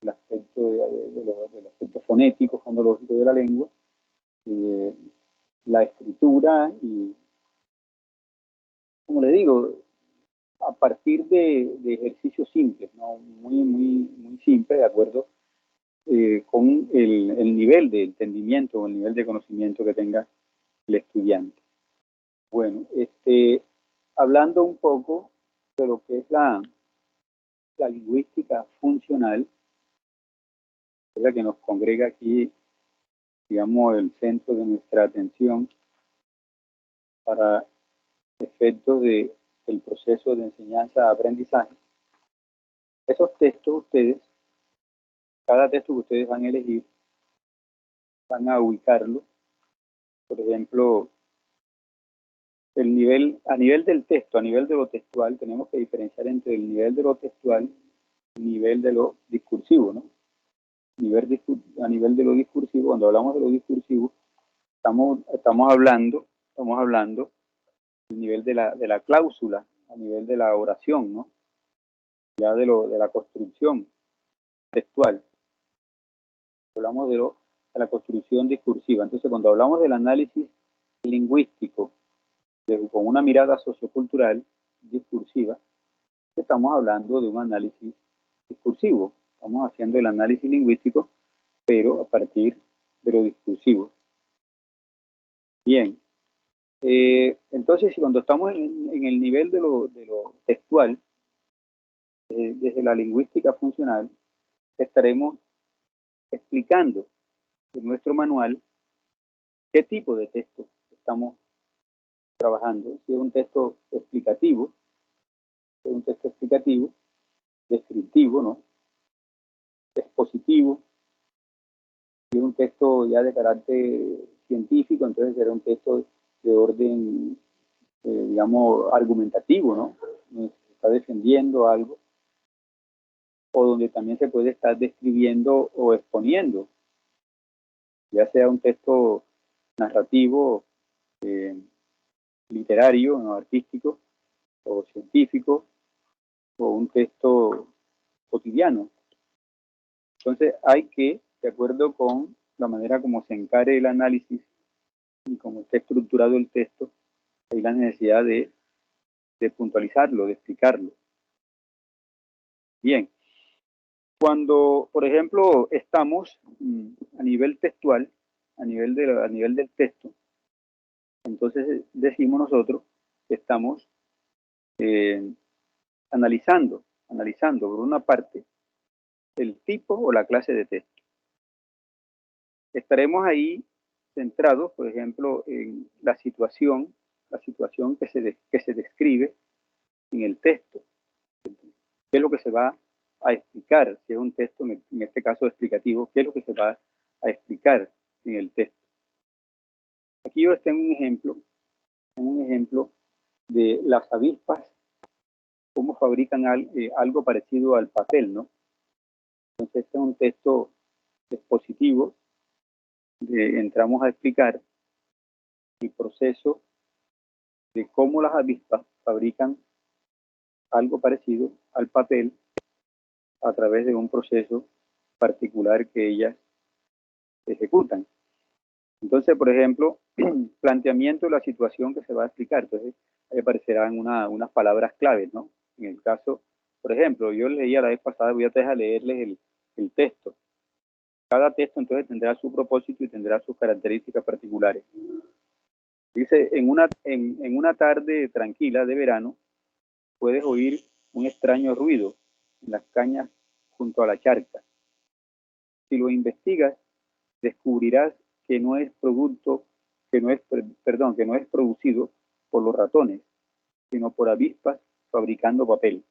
aspecto del aspecto fonético, fonológico de la lengua, la escritura y, como le digo, a partir de ejercicios simples, ¿no? Muy simple de acuerdo con el nivel de entendimiento o el nivel de conocimiento que tenga el estudiante. Bueno, hablando un poco de lo que es la lingüística funcional, es la que nos congrega aquí, digamos, el centro de nuestra atención para efectos del proceso de enseñanza-aprendizaje. Esos textos cada texto que ustedes van a elegir, van a ubicarlo, por ejemplo, a nivel del texto, a nivel de lo textual, tenemos que diferenciar entre el nivel de lo textual y el nivel de lo discursivo, ¿no? A nivel de lo discursivo, cuando hablamos de lo discursivo, estamos hablando del nivel de la cláusula, a nivel de la oración, ¿no? Ya de la construcción textual. Hablamos de la construcción discursiva. Entonces, cuando hablamos del análisis lingüístico, con una mirada sociocultural discursiva, estamos hablando de un análisis discursivo. Estamos haciendo el análisis lingüístico, pero a partir de lo discursivo. Bien. Entonces, cuando estamos en el nivel de lo textual, desde la lingüística funcional, estaremos explicando en nuestro manual qué tipo de texto estamos trabajando. Si es un texto explicativo, descriptivo, ¿no? Expositivo. Si es un texto ya de carácter científico, entonces será un texto de orden, digamos, argumentativo, ¿no? Donde se está defendiendo algo, o donde también se puede estar describiendo o exponiendo, ya sea un texto narrativo, literario, ¿no? Artístico, o científico, o un texto cotidiano. Entonces hay que, de acuerdo con la manera como se encare el análisis y cómo está estructurado el texto, hay la necesidad de puntualizarlo, de explicarlo. Bien, cuando, por ejemplo, estamos a nivel textual, a nivel del texto, entonces decimos nosotros que estamos analizando por una parte el tipo o la clase de texto. Estaremos ahí centrados, por ejemplo, en la situación que se describe en el texto. ¿Qué es lo que se va a explicar? Si es un texto, en este caso explicativo, ¿qué es lo que se va a explicar en el texto? Aquí yo les tengo un ejemplo de las avispas, cómo fabrican algo parecido al papel, ¿no? Entonces, este es un texto expositivo. Entramos a explicar el proceso de cómo las avispas fabrican algo parecido al papel a través de un proceso particular que ellas ejecutan. Entonces, por ejemplo, planteamiento de la situación que se va a explicar. Entonces, ahí aparecerán unas palabras claves, ¿no? En el caso, por ejemplo, yo leía la vez pasada, voy a dejar leerles el texto. Cada texto entonces tendrá su propósito y tendrá sus características particulares. Dice, en una tarde tranquila de verano, puedes oír un extraño ruido en las cañas junto a la charca. Si lo investigas, descubrirás que no es producido por los ratones, sino por avispas fabricando papel.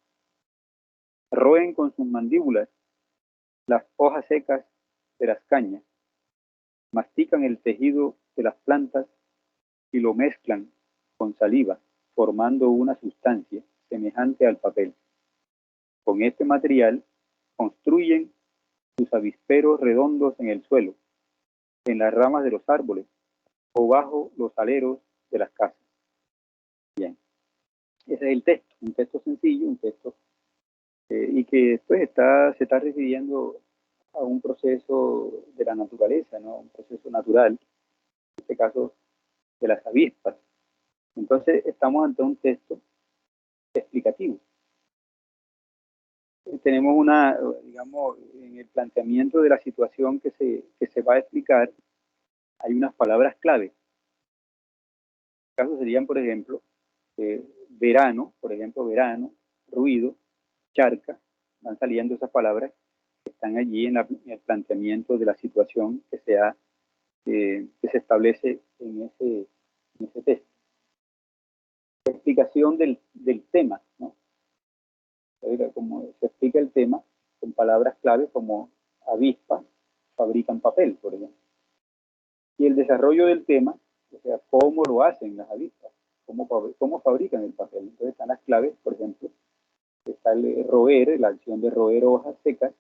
Roen con sus mandíbulas las hojas secas de las cañas, mastican el tejido de las plantas y lo mezclan con saliva, formando una sustancia semejante al papel. Con este material construyen sus avisperos redondos en el suelo, en las ramas de los árboles o bajo los aleros de las casas. Bien, ese es el texto, un texto sencillo, un texto y que pues se está refiriendo a un proceso de la naturaleza, ¿no? Un proceso natural, en este caso de las avispas. Entonces estamos ante un texto explicativo. tenemos una, digamos, en el planteamiento de la situación que se va a explicar, hay unas palabras clave. En caso serían, por ejemplo, verano, ruido, charca, van saliendo esas palabras que están allí en el planteamiento de la situación que se establece en ese texto. La explicación del tema, ¿no? Como se explica el tema con palabras clave como avispas fabrican papel, por ejemplo. Y el desarrollo del tema, o sea, cómo lo hacen las avispas, cómo fabrican el papel. Entonces están las claves, por ejemplo, está el roer, la acción de roer hojas secas,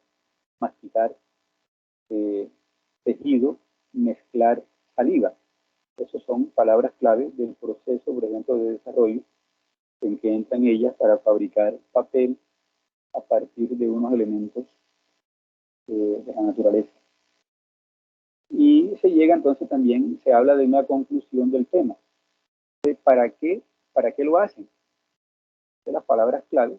masticar tejido, mezclar saliva. Esas son palabras clave del proceso, por ejemplo, de desarrollo en que entran ellas para fabricar papel a partir de unos elementos de la naturaleza. Y se llega entonces también, se habla de una conclusión del tema. ¿Para qué lo hacen? De las palabras clave,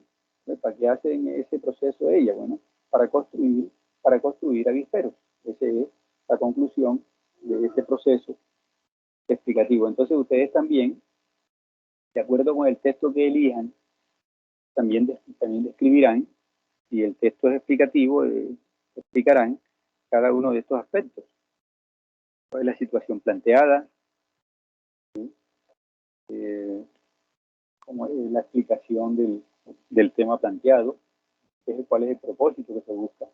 ¿para qué hacen ese proceso de ella? Bueno, para construir avisperos. Esa es la conclusión de ese proceso explicativo. Entonces ustedes también, de acuerdo con el texto que elijan, también describirán, y el texto es explicativo, explicarán cada uno de estos aspectos. ¿Cuál es la situación planteada? ¿Sí? Como es la explicación del tema planteado, cuál es el propósito que se busca,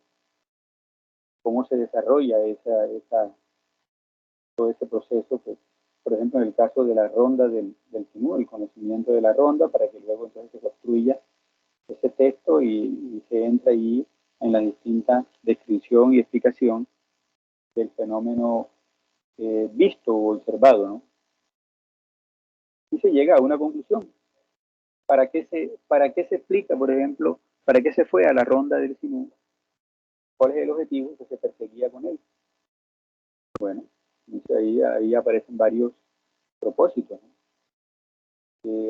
cómo se desarrolla todo ese proceso, pues, por ejemplo, en el caso de la ronda del Sinú, el conocimiento de la ronda, para que luego entonces se construya ese texto y se entra ahí en la distinta descripción y explicación del fenómeno visto o observado, ¿no? Y se llega a una conclusión. ¿Para qué se explica, por ejemplo, para qué se fue a la ronda del Sinú? ¿Cuál es el objetivo que se perseguía con él? Bueno, ahí aparecen varios propósitos, ¿no?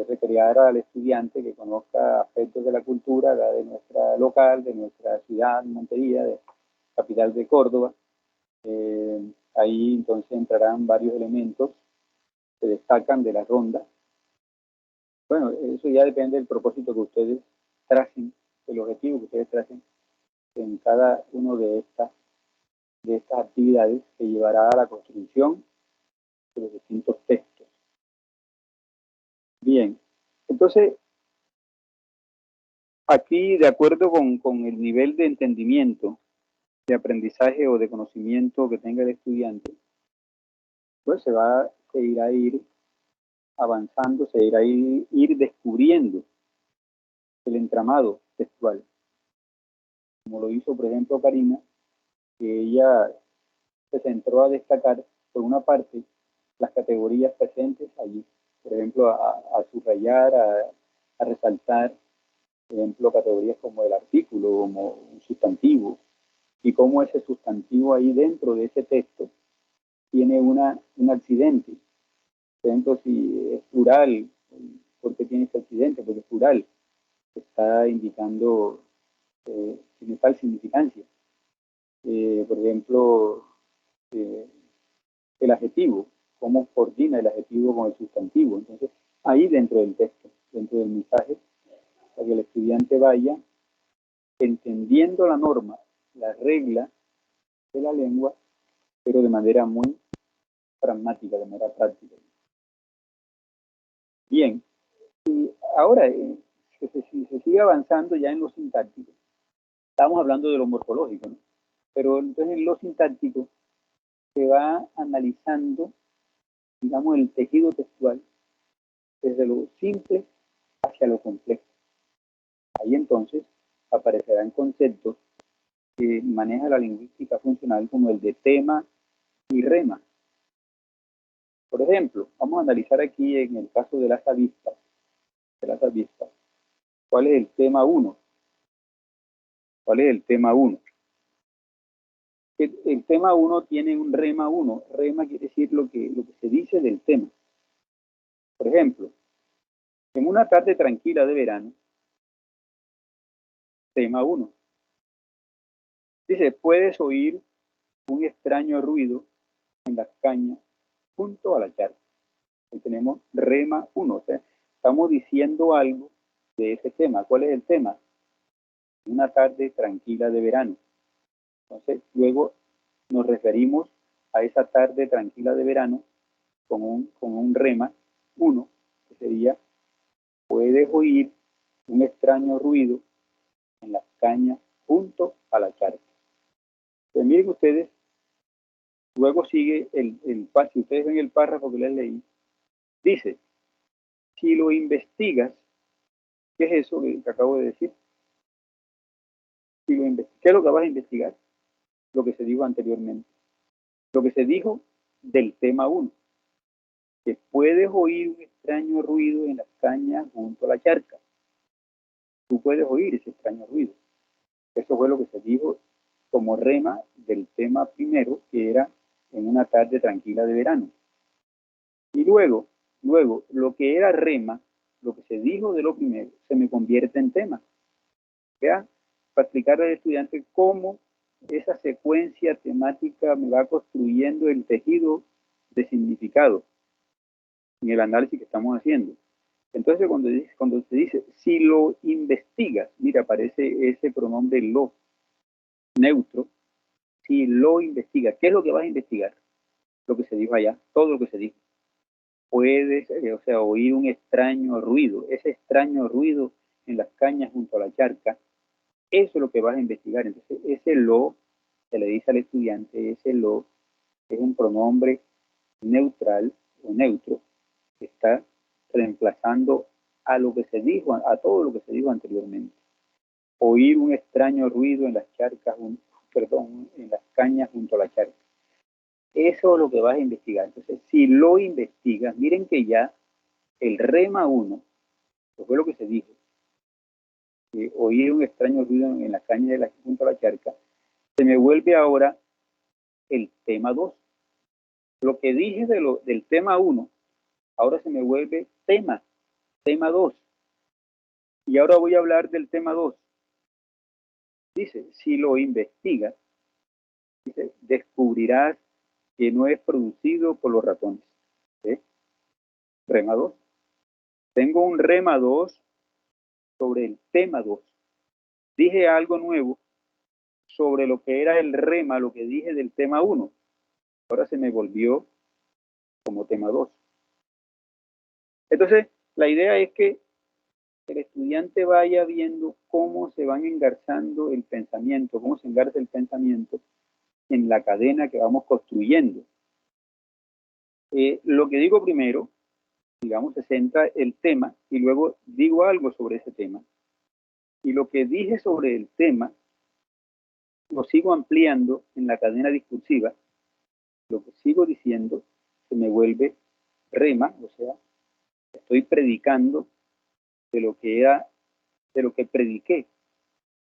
Recrear al estudiante que conozca aspectos de la cultura de nuestra local, de nuestra ciudad, Montería, de capital de Córdoba. Ahí entonces entrarán varios elementos que destacan de la ronda. Bueno, eso ya depende del propósito que ustedes tracen, el objetivo que ustedes tracen en cada uno de estas actividades que llevará a la construcción de los distintos textos. Bien, entonces, aquí, de acuerdo con el nivel de entendimiento, de aprendizaje o de conocimiento que tenga el estudiante, pues se irá a ir avanzando, se irá a ir descubriendo el entramado textual. Como lo hizo, por ejemplo, Karina, que ella se centró a destacar, por una parte, las categorías presentes allí. Por ejemplo, a subrayar, a resaltar, por ejemplo, categorías como el artículo, como un sustantivo, y cómo ese sustantivo ahí dentro de ese texto tiene un accidente. Por ejemplo, si es plural, ¿por qué tiene ese accidente? Porque es plural, está indicando tiene tal significancia. Por ejemplo, el adjetivo, cómo coordina el adjetivo con el sustantivo. Entonces, ahí dentro del texto, dentro del mensaje, para que el estudiante vaya entendiendo la norma, la regla de la lengua, pero de manera muy pragmática, de manera práctica. Bien, y ahora, si se sigue avanzando ya en lo sintáctico, estamos hablando de lo morfológico, ¿no? Pero entonces en lo sintáctico se va analizando, digamos, el tejido textual desde lo simple hacia lo complejo. Ahí entonces aparecerán conceptos que maneja la lingüística funcional como el de tema y rema. Por ejemplo, vamos a analizar aquí en el caso de las avispas, ¿cuál es el tema 1? ¿Cuál es el tema 1? El tema 1 tiene un rema 1. Rema quiere decir lo que se dice del tema. Por ejemplo, en una tarde tranquila de verano, tema 1. Dice, puedes oír un extraño ruido en las cañas junto a la charca. Ahí tenemos rema 1. O sea, estamos diciendo algo de ese tema. ¿Cuál es el tema? Una tarde tranquila de verano. Entonces, luego nos referimos a esa tarde tranquila de verano con un rema 1, que sería, puedes oír un extraño ruido en las cañas junto a la charca. Pues miren ustedes, luego sigue si ustedes ven el párrafo que les leí, dice, si lo investigas, ¿qué es eso que acabo de decir? ¿Qué es lo que vas a investigar? Lo que se dijo anteriormente. Lo que se dijo del tema 1, que puedes oír un extraño ruido en las cañas junto a la charca. Tú puedes oír ese extraño ruido. Eso fue lo que se dijo como rema del tema primero, que era en una tarde tranquila de verano. Y luego, lo que era rema, lo que se dijo de lo primero, se me convierte en tema. ¿Ya? Para explicarle al estudiante cómo esa secuencia temática me va construyendo el tejido de significado en el análisis que estamos haciendo. Entonces, cuando se dice, si lo investigas, mira, aparece ese pronombre lo, neutro, si lo investigas, ¿qué es lo que vas a investigar? Lo que se dijo allá, todo lo que se dijo. Puedes, oír un extraño ruido, ese extraño ruido en las cañas junto a la charca, eso es lo que vas a investigar. Entonces, ese lo, se le dice al estudiante, ese lo es un pronombre neutral o neutro que está reemplazando a lo que se dijo, a todo lo que se dijo anteriormente. Oír un extraño ruido en las charcas, en las cañas junto a la charca. Eso es lo que vas a investigar. Entonces, si lo investigas, miren que ya el rema 1, que fue lo que se dijo, oír un extraño ruido en las cañas junto a la charca, se me vuelve ahora el tema 2. Lo que dije del tema 1, ahora se me vuelve tema 2. Y ahora voy a hablar del tema 2. Dice, si lo investigas, dice, descubrirás que no es producido por los ratones. ¿Sí? Rema 2. Tengo un rema 2 sobre el tema 2. Dije algo nuevo sobre lo que era el rema, lo que dije del tema 1. Ahora se me volvió como tema 2. Entonces, la idea es que el estudiante vaya viendo cómo se van engarzando el pensamiento, cómo se engarza el pensamiento en la cadena que vamos construyendo. Lo que digo primero, digamos, se centra el tema y luego digo algo sobre ese tema. Y lo que dije sobre el tema, lo sigo ampliando en la cadena discursiva. Lo que sigo diciendo se me vuelve rema, o sea, estoy predicando de lo que prediqué,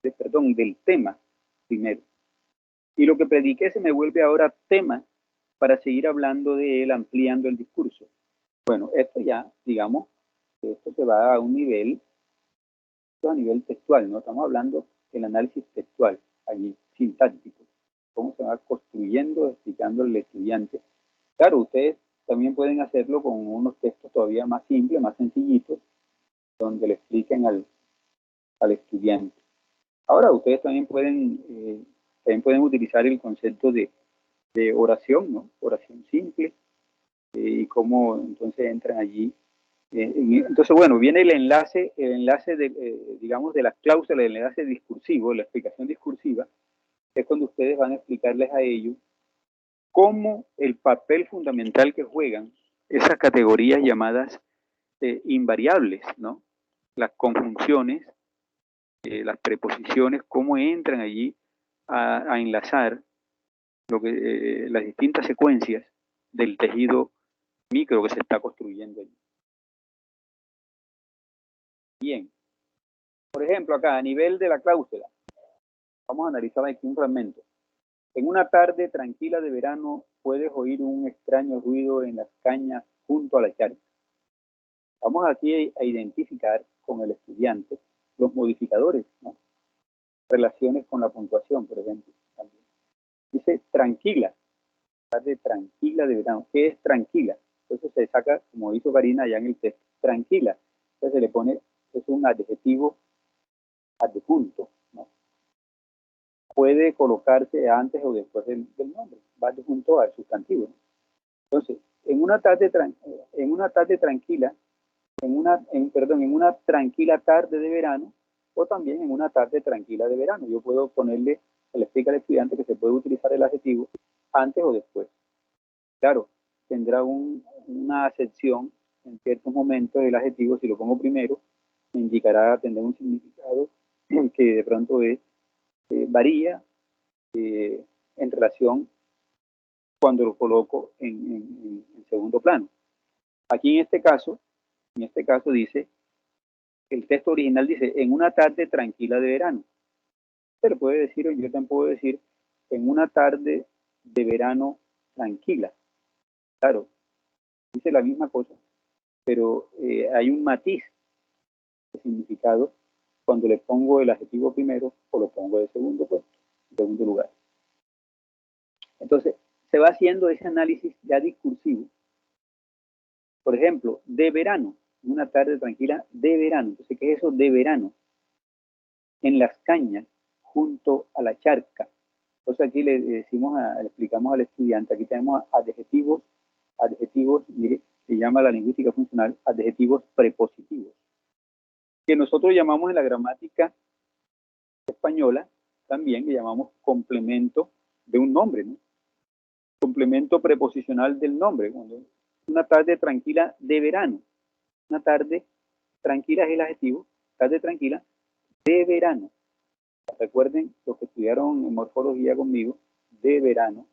del tema primero. Y lo que prediqué se me vuelve ahora tema para seguir hablando de él, ampliando el discurso. Bueno, esto ya, digamos, esto se va a un nivel, a nivel textual, ¿no? Estamos hablando del análisis textual, allí, sintáctico, cómo se va construyendo, explicando al estudiante. Claro, ustedes también pueden hacerlo con unos textos todavía más simples, más sencillitos, donde le expliquen al estudiante. Ahora, ustedes también pueden utilizar el concepto de oración, ¿no? Oración simple, y cómo entonces entran allí. Entonces, bueno, viene el enlace digamos, de las cláusulas, el enlace discursivo, la explicación discursiva, es cuando ustedes van a explicarles a ellos cómo el papel fundamental que juegan esas categorías llamadas invariables, ¿no? Las conjunciones, las preposiciones, cómo entran allí a enlazar las distintas secuencias del tejido micro que se está construyendo allí. Bien. Por ejemplo, acá, a nivel de la cláusula, vamos a analizar aquí un fragmento. En una tarde tranquila de verano puedes oír un extraño ruido en las cañas junto a la charca. Vamos aquí a identificar con el estudiante los modificadores, ¿no? relaciones con la puntuación, por ejemplo. También. Dice tranquila, tarde tranquila de verano. ¿Qué es tranquila? Entonces se saca, como hizo Karina allá en el texto, tranquila. Entonces se le pone, es un adjetivo adjunto, ¿no? Puede colocarse antes o después del nombre, va adjunto al sustantivo, ¿no? Entonces, en una tarde tranquila, en una tranquila tarde de verano, o también en una tarde tranquila de verano. Yo puedo ponerle, se le explica al estudiante que se puede utilizar el adjetivo antes o después. Claro, tendrá una acepción en ciertos momentos del adjetivo. Si lo pongo primero, me indicará, tendrá un significado que de pronto varía en relación cuando lo coloco en segundo plano. Aquí en este caso dice, el texto original dice, en una tarde tranquila de verano. Pero puede decir, yo también puedo decir, en una tarde de verano tranquila. Claro, dice la misma cosa, pero hay un matiz de significado cuando le pongo el adjetivo primero o lo pongo de segundo puesto, en segundo lugar. Entonces, se va haciendo ese análisis ya discursivo. Por ejemplo, de verano, una tarde tranquila de verano. Entonces, ¿qué es eso de verano? En las cañas, junto a la charca. Entonces aquí le explicamos al estudiante, aquí tenemos adjetivos, mire, se llama la lingüística funcional, adjetivos prepositivos, que nosotros llamamos en la gramática española, también le llamamos complemento de un nombre, ¿no? Complemento preposicional del nombre. Una tarde tranquila de verano. Una tarde tranquila es el adjetivo, tarde tranquila de verano. Recuerden los que estudiaron en morfología conmigo, de verano.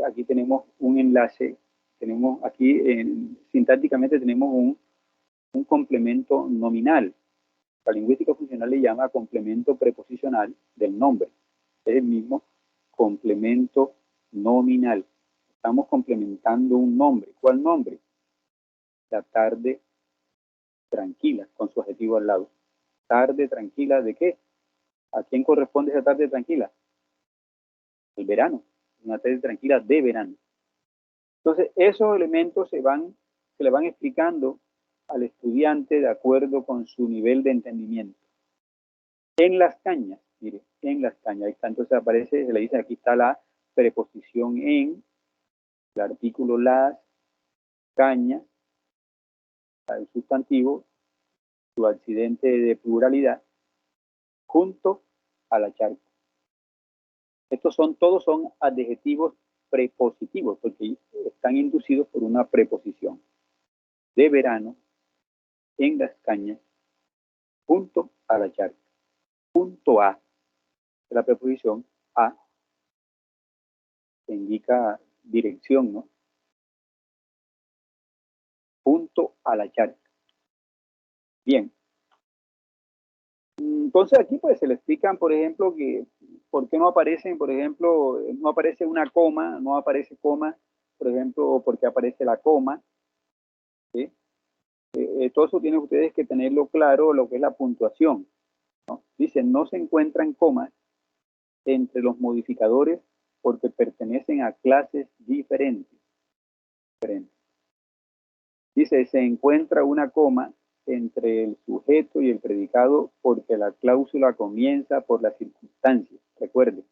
Aquí tenemos un enlace, tenemos aquí sintácticamente tenemos un complemento nominal. La lingüística funcional le llama complemento preposicional del nombre. Es el mismo complemento nominal. Estamos complementando un nombre. ¿Cuál nombre? La tarde tranquila, con su adjetivo al lado. Tarde tranquila, ¿de qué? ¿A quién corresponde esa tarde tranquila? El verano. Una tarde tranquila de verano. Entonces, esos elementos se le van explicando al estudiante de acuerdo con su nivel de entendimiento. En las cañas, mire, en las cañas, ahí está, entonces aparece, se le dice, aquí está la preposición en, el artículo las, cañas, el sustantivo, su accidente de pluralidad, junto a la charca. Todos son adjetivos prepositivos, porque están inducidos por una preposición. De verano, en las cañas, junto a la charca. Junto a, la preposición a, que indica dirección, ¿no? Junto a la charca. Bien. Entonces aquí pues se le explican, por ejemplo, que por qué no aparecen, por ejemplo, no aparece una coma, no aparece coma, por ejemplo, porque aparece la coma. ¿Sí? Todo eso tienen ustedes que tenerlo claro, lo que es la puntuación, ¿no? Dice, no se encuentran comas entre los modificadores porque pertenecen a clases diferentes. Dice, se encuentra una coma entre el sujeto y el predicado porque la cláusula comienza por las circunstancias. Recuerde,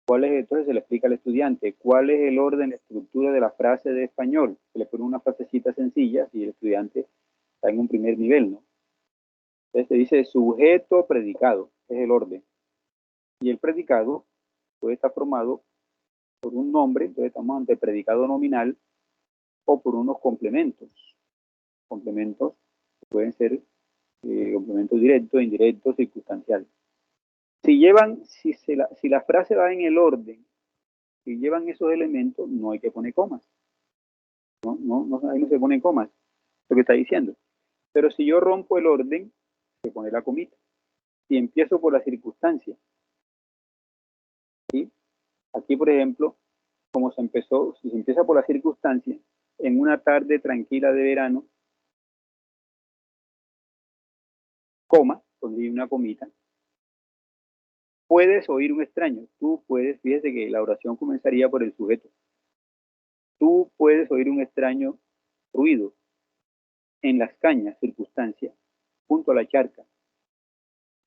entonces se le explica al estudiante, ¿cuál es el orden, la estructura de la frase de español? Se le pone una frasecita sencilla y el estudiante está en un primer nivel, ¿no? Entonces se dice sujeto, predicado, es el orden. Y el predicado puede estar formado por un nombre, entonces estamos ante predicado nominal, o por unos complementos. Complementos pueden ser complementos directos, indirectos, circunstanciales. Si la frase va en el orden, si llevan esos elementos, no hay que poner comas. Ahí no se ponen comas, lo que está diciendo. Pero si yo rompo el orden, se pone la comita. Si empiezo por la circunstancia, ¿sí? Aquí, por ejemplo, si se empieza por la circunstancia, en una tarde tranquila de verano, coma, pondría una comita, puedes oír un extraño. Tú puedes, fíjese que la oración comenzaría por el sujeto. Tú puedes oír un extraño ruido en las cañas, circunstancia, junto a la charca.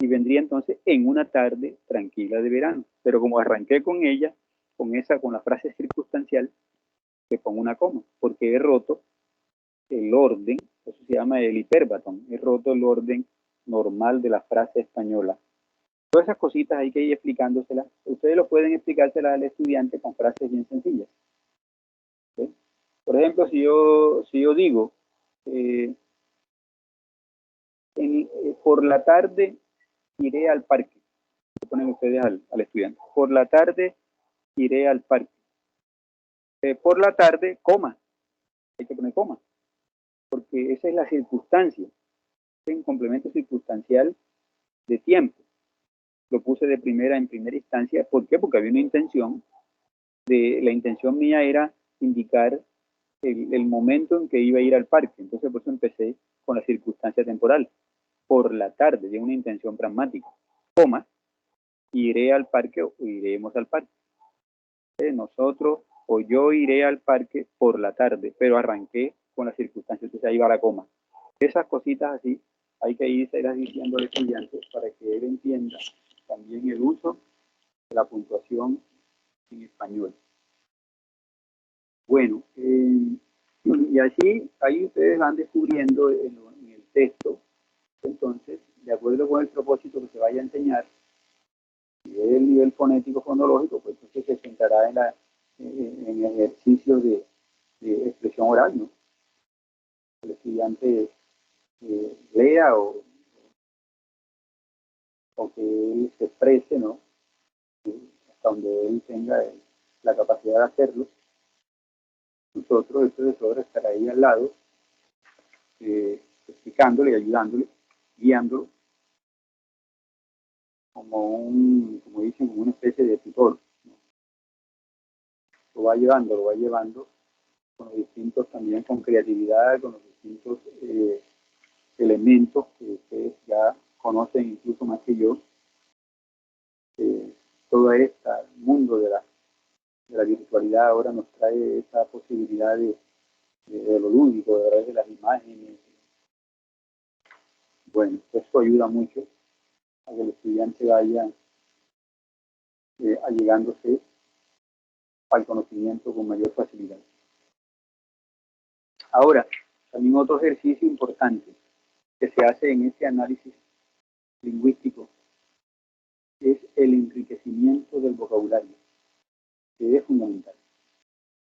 Y vendría entonces en una tarde tranquila de verano. Pero como arranqué con ella, con la frase circunstancial, le pongo una coma, porque he roto el orden, eso se llama el hiperbatón, he roto el orden normal de la frase española. Todas esas cositas hay que ir explicándoselas. Ustedes lo pueden explicárselas al estudiante con frases bien sencillas. ¿Sí? Por ejemplo, si yo digo, por la tarde iré al parque. Le ponen ustedes al estudiante. Por la tarde iré al parque. Por la tarde, coma. Hay que poner coma. Porque esa es la circunstancia. Es un complemento circunstancial de tiempo. Lo puse en primera instancia. ¿Por qué? Porque había una intención. La intención mía era indicar el momento en que iba a ir al parque. Entonces, por eso empecé con la circunstancia temporal. Por la tarde, de una intención pragmática. Coma, iré al parque o iremos al parque. Nosotros o yo iré al parque por la tarde, pero arranqué con la circunstancia, entonces ahí va la coma. Esas cositas así hay que irse diciendo al estudiante para que él entienda también el uso de la puntuación en español. Bueno, y así ahí ustedes van descubriendo en el texto, entonces, de acuerdo con el propósito que se vaya a enseñar, si es el nivel fonético fonológico, pues entonces se centrará en ejercicios de expresión oral, ¿no? El estudiante lea o que él se exprese, ¿no? Hasta donde él tenga la capacidad de hacerlo. Nosotros, el profesor, estará ahí al lado, explicándole, ayudándole, guiándolo, como dicen, como una especie de tutor, ¿no? Lo va llevando con los distintos, también con creatividad, con los distintos elementos que ustedes ya conocen incluso más que yo. Todo este mundo de la virtualidad ahora nos trae esa posibilidad de lo lúdico, a través de las imágenes. Bueno, esto ayuda mucho a que el estudiante vaya allegándose al conocimiento con mayor facilidad. Ahora, también otro ejercicio importante que se hace en este análisis lingüístico es el enriquecimiento del vocabulario, que es fundamental.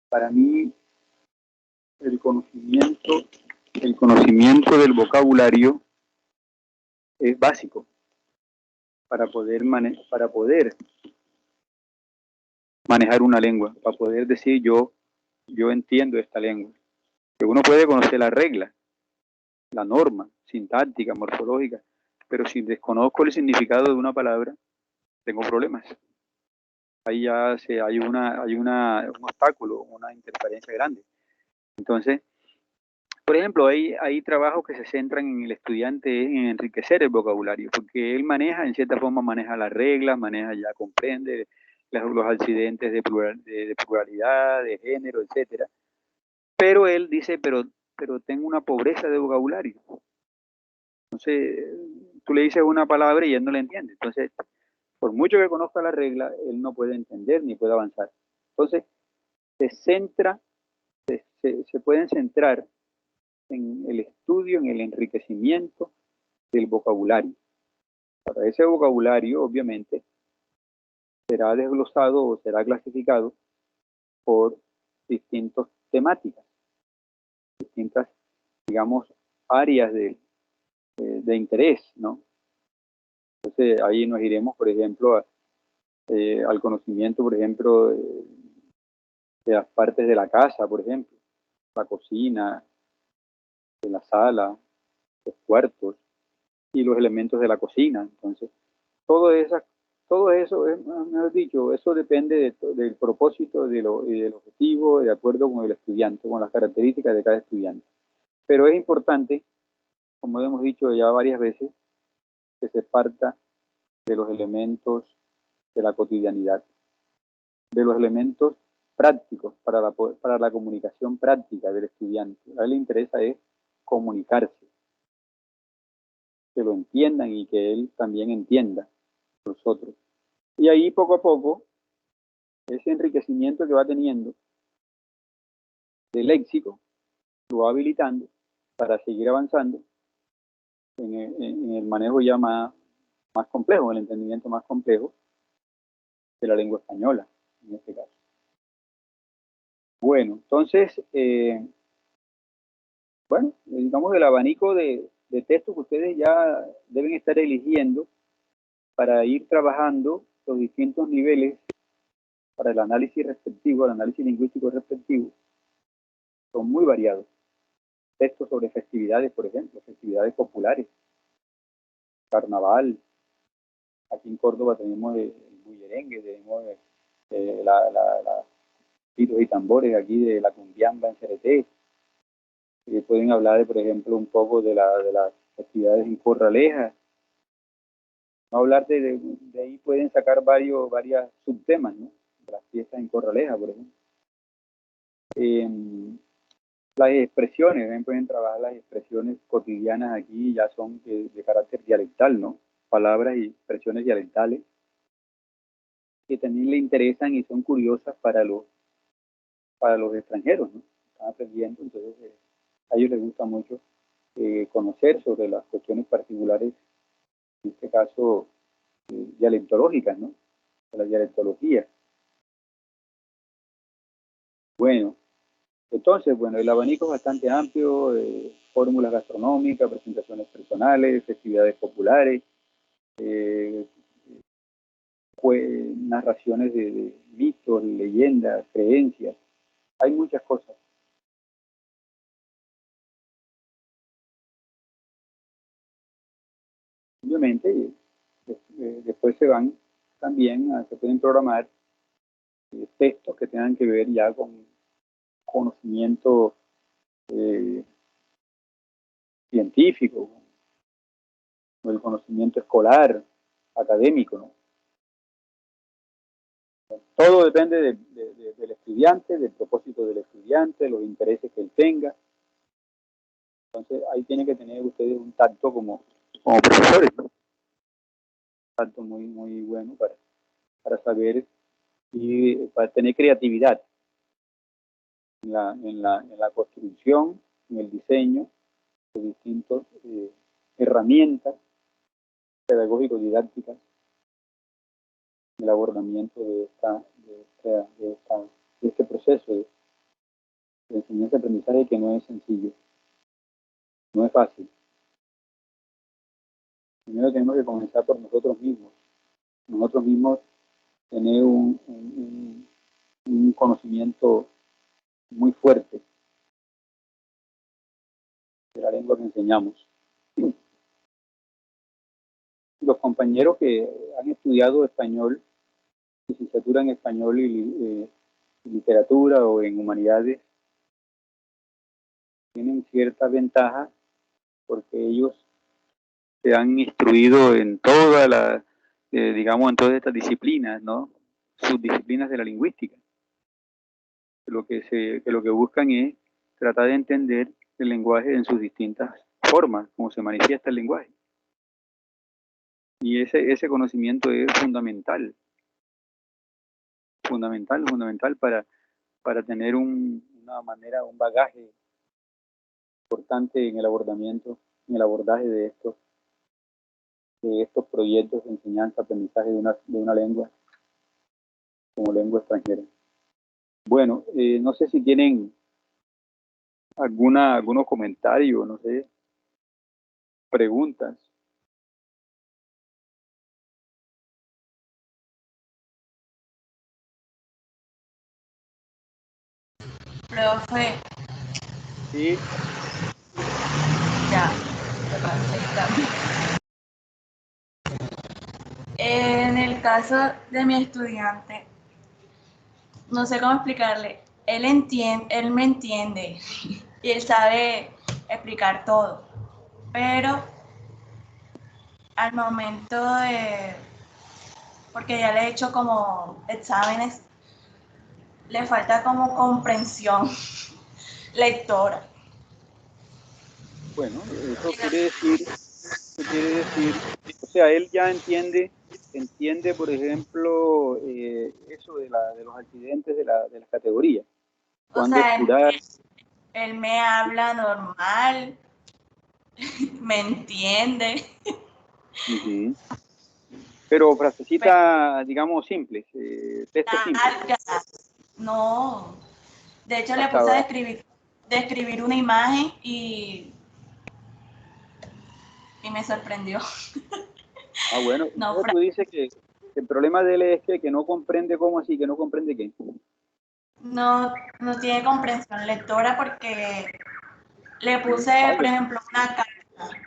Para mí, el conocimiento del vocabulario es básico para poder manejar una lengua, para poder decir yo entiendo esta lengua. Que uno puede conocer la regla, la norma, sintáctica, morfológica, pero si desconozco el significado de una palabra, tengo problemas. Ahí ya hay un obstáculo, una interferencia grande. Entonces, por ejemplo, hay trabajos que se centran en el estudiante en enriquecer el vocabulario, porque él en cierta forma maneja las reglas, comprende los accidentes de pluralidad, de género, etcétera. Pero él dice, pero tengo una pobreza de vocabulario. Entonces, tú le dices una palabra y él no la entiende. Entonces, por mucho que conozca la regla, él no puede entender ni puede avanzar. Entonces, se pueden centrar en el estudio, en el enriquecimiento del vocabulario. Para ese vocabulario, obviamente, será desglosado o será clasificado por distintas temáticas, distintas, digamos, áreas de interés, ¿no? Entonces, ahí nos iremos, por ejemplo, al conocimiento, por ejemplo, de las partes de la casa, por ejemplo, la cocina, de la sala, los cuartos y los elementos de la cocina. Entonces, todo eso, mejor dicho, eso depende del propósito y del objetivo, de acuerdo con el estudiante, con las características de cada estudiante. Pero es importante, como hemos dicho ya varias veces, que se parta de los elementos de la cotidianidad, de los elementos prácticos para la comunicación práctica del estudiante. A él le interesa es comunicarse, que lo entiendan y que él también entienda a nosotros. Y ahí poco a poco, ese enriquecimiento que va teniendo del léxico lo va habilitando para seguir avanzando en el manejo ya más complejo, en el entendimiento más complejo de la lengua española, en este caso. Bueno, entonces, bueno, digamos el abanico de textos que ustedes ya deben estar eligiendo para ir trabajando los distintos niveles para el análisis respectivo, el análisis lingüístico respectivo, son muy variados. Textos sobre festividades, por ejemplo, festividades populares, carnaval. Aquí en Córdoba tenemos el bullerengue, tenemos la tiros y tambores aquí de la cumbiamba en Cereté. Pueden hablar, de, por ejemplo, un poco de las actividades en Corraleja. No hablar de ahí pueden sacar varios subtemas, ¿no? De las fiestas en Corraleja, por ejemplo. Las expresiones, ¿ven? Pueden trabajar las expresiones cotidianas aquí, ya son de carácter dialectal, ¿no? Palabras y expresiones dialectales que también le interesan y son curiosas para los extranjeros, ¿no? Están aprendiendo, entonces a ellos les gusta mucho conocer sobre las cuestiones particulares, en este caso dialectológicas, ¿no? De la dialectología. Bueno, entonces, bueno, el abanico es bastante amplio, fórmulas gastronómicas, presentaciones personales, festividades populares, narraciones de mitos, leyendas, creencias. Hay muchas cosas. Obviamente, después se van también, se pueden programar textos que tengan que ver ya con conocimiento científico, con el conocimiento escolar, académico, ¿no? Todo depende del estudiante, del propósito del estudiante, los intereses que él tenga. Entonces, ahí tienen que tener ustedes un tacto como profesores, ¿no? Un tacto muy, muy bueno para saber y para tener creatividad en la construcción, en el diseño de distintas herramientas pedagógico-didácticas, el abordamiento de este proceso de enseñanza-aprendizaje, que no es sencillo, no es fácil. Primero tenemos que comenzar por nosotros mismos. Nosotros mismos tener un conocimiento muy fuerte de la lengua que enseñamos. Los compañeros que han estudiado español, licenciatura en español y literatura o en humanidades, tienen cierta ventaja porque ellos se han instruido en todas las, digamos, en todas estas disciplinas, ¿no? Subdisciplinas de la lingüística. Lo que buscan es tratar de entender el lenguaje en sus distintas formas, como se manifiesta el lenguaje. Y ese conocimiento es fundamental para tener una manera, un bagaje importante en el abordaje de estos proyectos de enseñanza, aprendizaje de una lengua como lengua extranjera. Bueno, no sé si tienen algunos comentarios, no sé, preguntas. Profe. Sí. Ya. En el caso de mi estudiante, no sé cómo explicarle. Él me entiende y él sabe explicar todo, pero al momento porque ya le he hecho como exámenes, le falta como comprensión lectora. Bueno, eso quiere decir, o sea, él ya entiende, por ejemplo, eso de los accidentes de las categorías. O Cuando es sea, curar. él me habla normal, me entiende. Ujú. Pero frasecita, digamos, simples, texto simple. No, de hecho le Hasta puse a ahora. describir una imagen y me sorprendió. Ah, bueno, No, entonces tú dices que el problema de él es que no comprende cómo así, que no comprende qué. no tiene comprensión lectora porque le puse, Ah, por ejemplo, una carta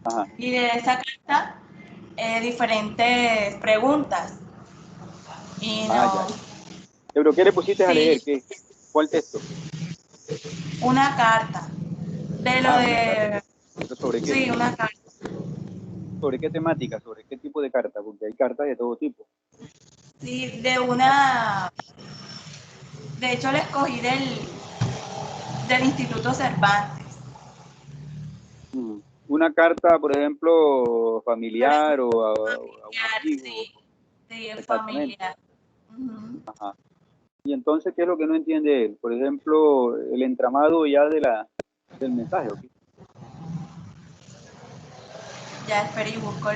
ajá. y de esa carta diferentes preguntas. Y Ah, ya, no, ya. ¿Pero qué le pusiste a sí, leer? ¿Qué? ¿Cuál texto? una carta de lo Ah, una carta. de, ¿Pero sobre qué? sí, una carta, ¿Sobre qué temática? ¿Sobre qué tipo de carta? Porque hay cartas de todo tipo. sí, de una, de hecho la escogí del Instituto Cervantes. Una carta, por ejemplo, familiar o a un Familiar, amigo. sí, sí, Exactamente. familiar. Ujú. Ajá. Y entonces, ¿qué es lo que no entiende él? Por ejemplo, el entramado ya del mensaje. ¿Ok? Ya espero y busco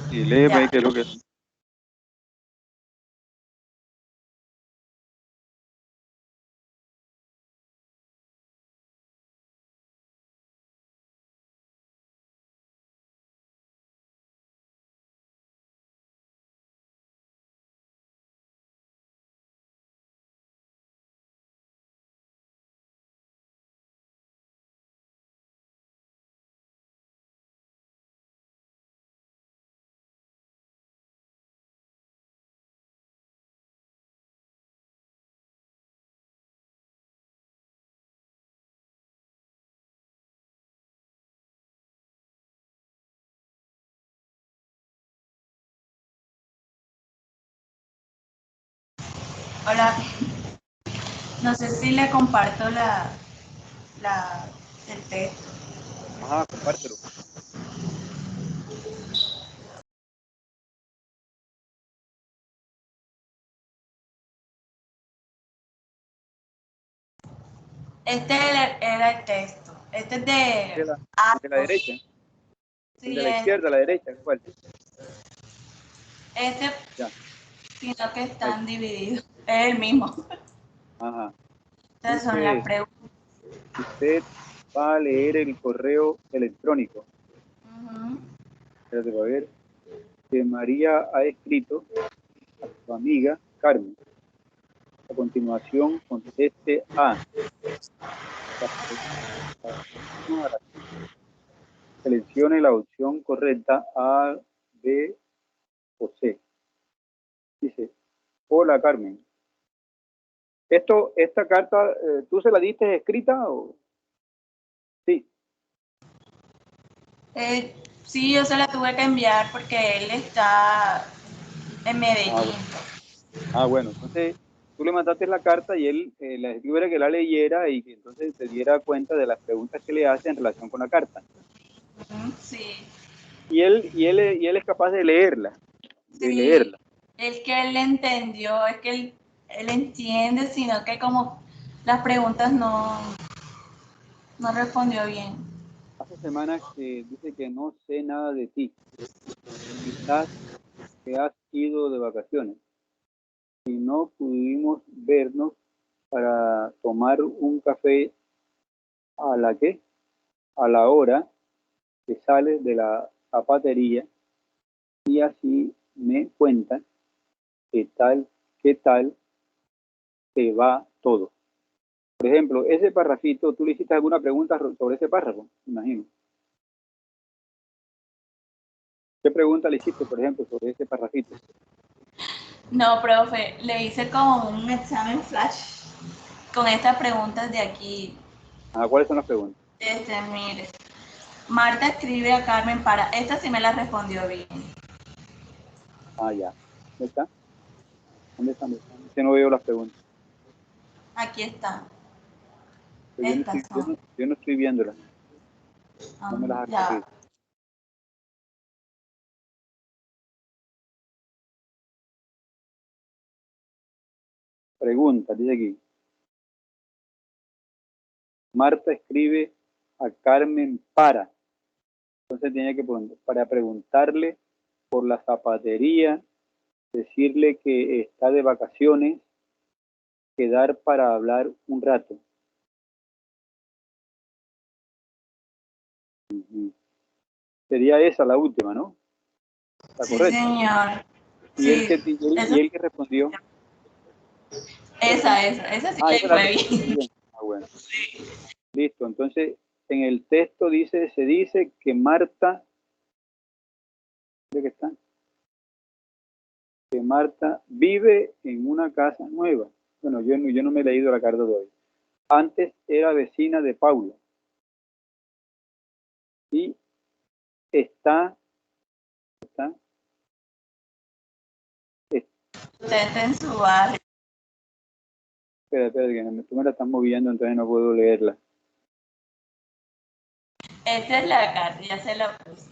Sí, léeme ya. qué es lo que... Hola, no sé si le comparto el texto. Ajá, compártelo. Este era el texto. Este es de De la derecha. Atos. El Sí, de la izquierda, a la derecha. ¿Cuál? este, Ya. sino que Ahí. están divididos. Es el mismo. Ajá. Estas son las Dice, preguntas. usted va a leer el correo electrónico. Ujú. Espérate, a ver. Que María ha escrito a su amiga Carmen. A continuación, conteste A. Seleccione la opción correcta A, B o C. Dice, hola Carmen. Esta carta, ¿tú se la diste escrita o...? Sí. Sí, yo se la tuve que enviar porque él está en Medellín. Bueno, entonces tú le mandaste la carta y él la escribió era que la leyera y que entonces se diera cuenta de las preguntas que le hace en relación con la carta. Sí, Y él es capaz de leerla, sí, es que él entendió, es que él entiende, sino que como las preguntas no respondió bien. Hace semanas que dice que no sé nada de ti. Quizás te has ido de vacaciones y no pudimos vernos para tomar un café a la que a la hora que sales de la zapatería y así me cuentan qué tal te va todo. Por ejemplo, ese parrafito, ¿tú le hiciste alguna pregunta sobre ese párrafo? Me imagino. ¿Qué pregunta le hiciste, por ejemplo, sobre ese parrafito? No, profe, le hice como un examen flash con estas preguntas de aquí. ¿Cuáles son las preguntas? Mire, Marta escribe a Carmen para, esta sí me la respondió bien. Ah, ya. ¿Dónde está? ¿Dónde están? Es que no veo las preguntas. Aquí está. Pero yo no estoy viéndolas. No me las ha Ya. corrido. Pregunta, dice aquí. Marta escribe a Carmen entonces tenía que poner, para preguntarle por la zapatería, decirle que está de vacaciones, quedar para hablar un rato. Sería esa la última, ¿no? ¿Está Sí, correcto? señor. ¿Y Sí, él que respondió? esa sí le Esa fue la bien. bien. Bueno. Listo, entonces en el texto se dice que Marta, ¿de qué está? Que Marta vive en una casa nueva. Bueno, yo no me he leído la carta de hoy. Antes era vecina de Paula. Y está Usted en su barrio. espera, que tú me la estás moviendo, entonces no puedo leerla. Esta es la carta, ya se la puse.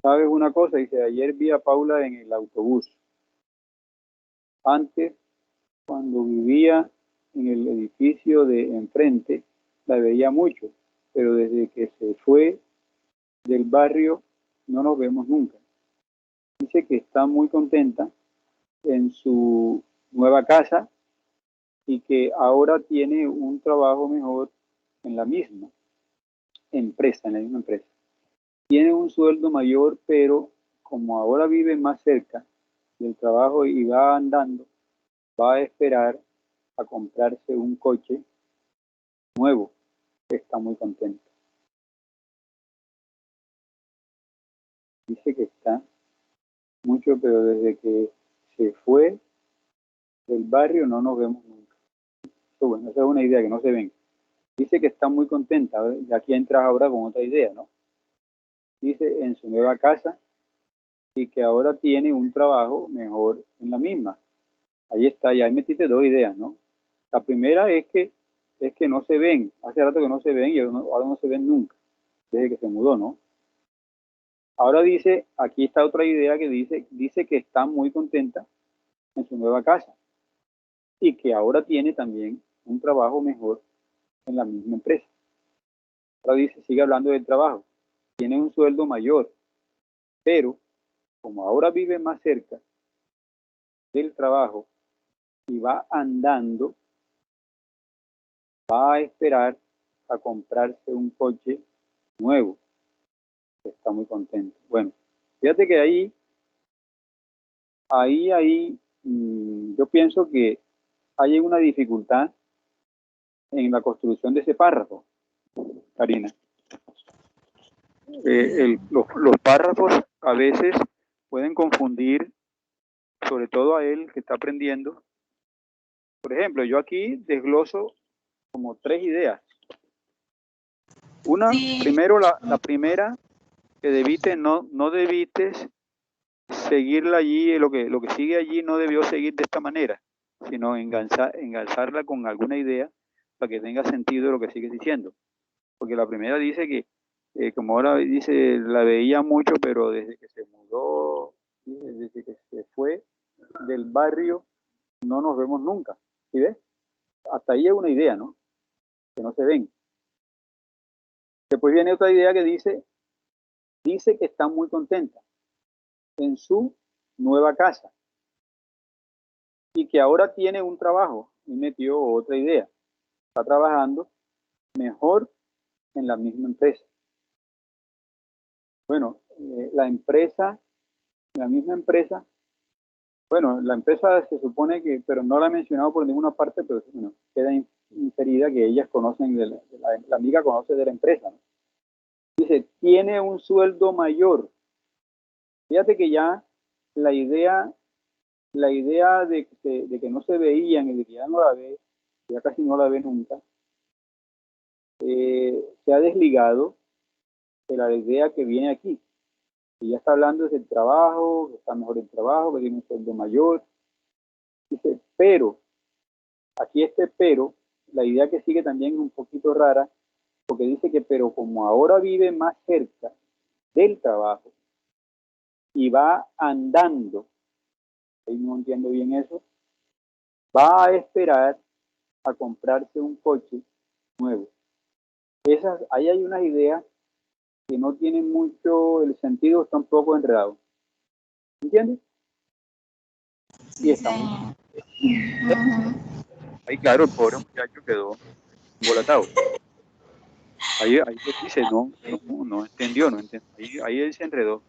¿Sabes una cosa? Dice, ayer vi a Paula en el autobús. Antes, cuando vivía en el edificio de enfrente, la veía mucho, pero desde que se fue del barrio no nos vemos nunca. Dice que está muy contenta en su nueva casa y que ahora tiene un trabajo mejor en la misma empresa, Tiene un sueldo mayor, pero como ahora vive más cerca del trabajo y va andando, va a esperar a comprarse un coche nuevo. Está muy contento. Dice que está mucho, pero desde que se fue del barrio no nos vemos nunca. Pero bueno, esa es una idea que no se ven. Dice que está muy contenta. Y aquí entras ahora con otra idea, ¿no? Dice en su nueva casa y que ahora tiene un trabajo mejor en la misma. Ahí está, ya metiste dos ideas, ¿no? La primera es que no se ven. Hace rato que no se ven y ahora no se ven nunca, desde que se mudó, ¿no? Ahora dice, aquí está otra idea que dice que está muy contenta en su nueva casa y que ahora tiene también un trabajo mejor en la misma empresa. Ahora dice, sigue hablando del trabajo. Tiene un sueldo mayor, pero como ahora vive más cerca del trabajo y va andando, va a esperar a comprarse un coche nuevo. Está muy contento. Bueno, fíjate que yo pienso que hay una dificultad en la construcción de ese párrafo, Karina. Los párrafos a veces pueden confundir, sobre todo a él que está aprendiendo. Por ejemplo, yo aquí desgloso como tres ideas. Una, Sí. primero la primera, que no debites seguirla allí, lo que sigue allí no debió seguir de esta manera, sino engancharla con alguna idea para que tenga sentido lo que sigues diciendo. Porque la primera dice que, como ahora dice, la veía mucho, pero desde que se mudó, desde que se fue del barrio, no nos vemos nunca. ¿Sí ves? Hasta ahí es una idea, ¿no? Que no se ven. Después viene otra idea que dice que está muy contenta en su nueva casa y que ahora tiene un trabajo. Y metió otra idea. Está trabajando mejor en la misma empresa. Bueno, la misma empresa, bueno, la empresa se supone que, pero no la he mencionado por ninguna parte, pero bueno, queda inferida que ellas conocen, la amiga conoce de la empresa, ¿no? Dice, tiene un sueldo mayor. Fíjate que ya la idea de que no se veían y de que ya no la ve, ya casi no la ve nunca, se ha desligado de la idea que viene aquí. Ella está hablando del trabajo, que está mejor el trabajo, que tiene un sueldo mayor. Dice, pero, aquí este pero, la idea que sigue también es un poquito rara, porque dice que pero como ahora vive más cerca del trabajo y va andando, ahí no entiendo bien eso, va a esperar a comprarse un coche nuevo. Ahí hay unas ideas que no tienen mucho, el sentido está un poco enredado. ¿Entiendes? Sí, señor. Ahí, claro, el pobre muchacho quedó embolatado. Ahí dice, no entendió. Ahí él se enredó.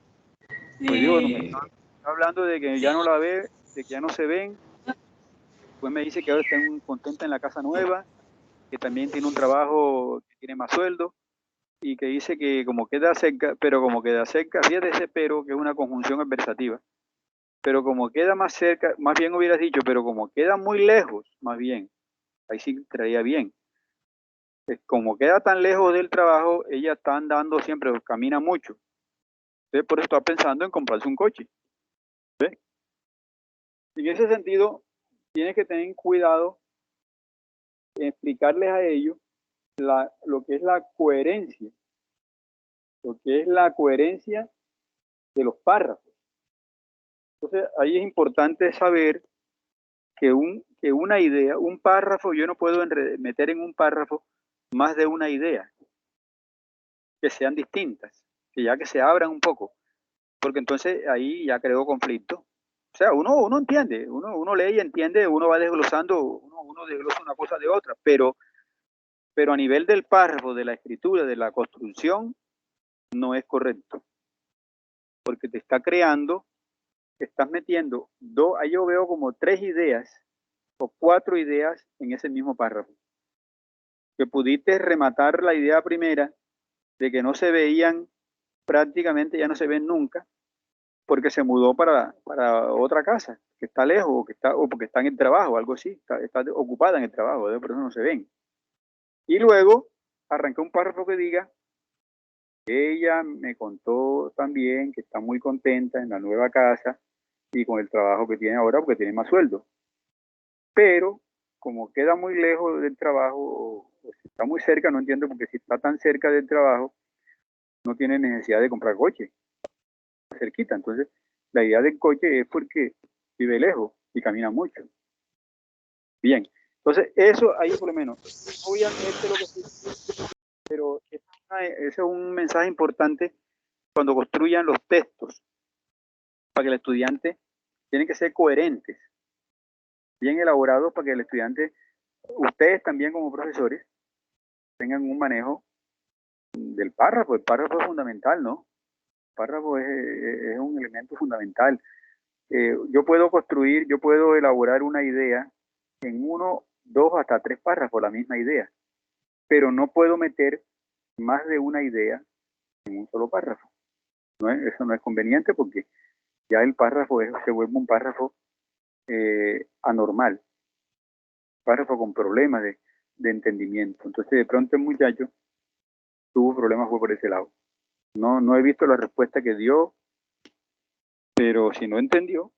Pues digo, no, me Sí. está hablando de que ya no la ve, de que ya no se ven. Pues me dice que ahora está contenta en la casa nueva, que también tiene un trabajo que tiene más sueldo, y que dice que como queda cerca, fíjate ese pero, que es una conjunción adversativa, pero como queda más cerca, más bien hubieras dicho, pero como queda muy lejos, más bien, ahí sí traía bien. Como queda tan lejos del trabajo, ella está andando siempre, camina mucho. Entonces, por eso está pensando en comprarse un coche. ¿Ves? En ese sentido, tienes que tener cuidado en explicarles a ellos lo que es la coherencia, de los párrafos. Entonces, ahí es importante saber que una idea, un párrafo, yo no puedo meter en un párrafo más de una idea, que sean distintas, que se abran un poco, porque entonces ahí ya creo conflicto. O sea, uno entiende, uno lee y entiende, uno va desglosando, uno desglosa una cosa de otra, pero a nivel del párrafo, de la escritura, de la construcción, no es correcto, porque te está creando, te estás metiendo ahí yo veo como 3 ideas o 4 ideas en ese mismo párrafo, que pudiste rematar la idea primera de que no se veían, prácticamente ya no se ven nunca, porque se mudó para otra casa, que está lejos, o porque está en el trabajo, algo así, está ocupada en el trabajo, por eso no se ven. Y luego arranca un párrafo que diga, ella me contó también que está muy contenta en la nueva casa y con el trabajo que tiene ahora porque tiene más sueldo. Pero como queda muy lejos del trabajo, o si está muy cerca, no entiendo, porque si está tan cerca del trabajo, no tiene necesidad de comprar coche, cerquita. Entonces, la idea del coche es porque vive lejos y camina mucho. Bien, entonces eso ahí por lo menos. Obviamente lo que sí, pero ese es un mensaje importante cuando construyan los textos, para que el estudiante, tienen que ser coherentes, bien elaborados, para que el estudiante, ustedes también como profesores, tengan un manejo del párrafo. El párrafo es fundamental, ¿no? El párrafo es un elemento fundamental. Yo puedo elaborar una idea en 1, 2, hasta 3 párrafos, la misma idea, pero no puedo meter más de una idea en un solo párrafo. Eso no es conveniente, porque ya el párrafo se vuelve un párrafo anormal, párrafo con problemas de entendimiento. Entonces, de pronto el muchacho tuvo problemas fue por ese lado. No he visto la respuesta que dio, pero si no entendió,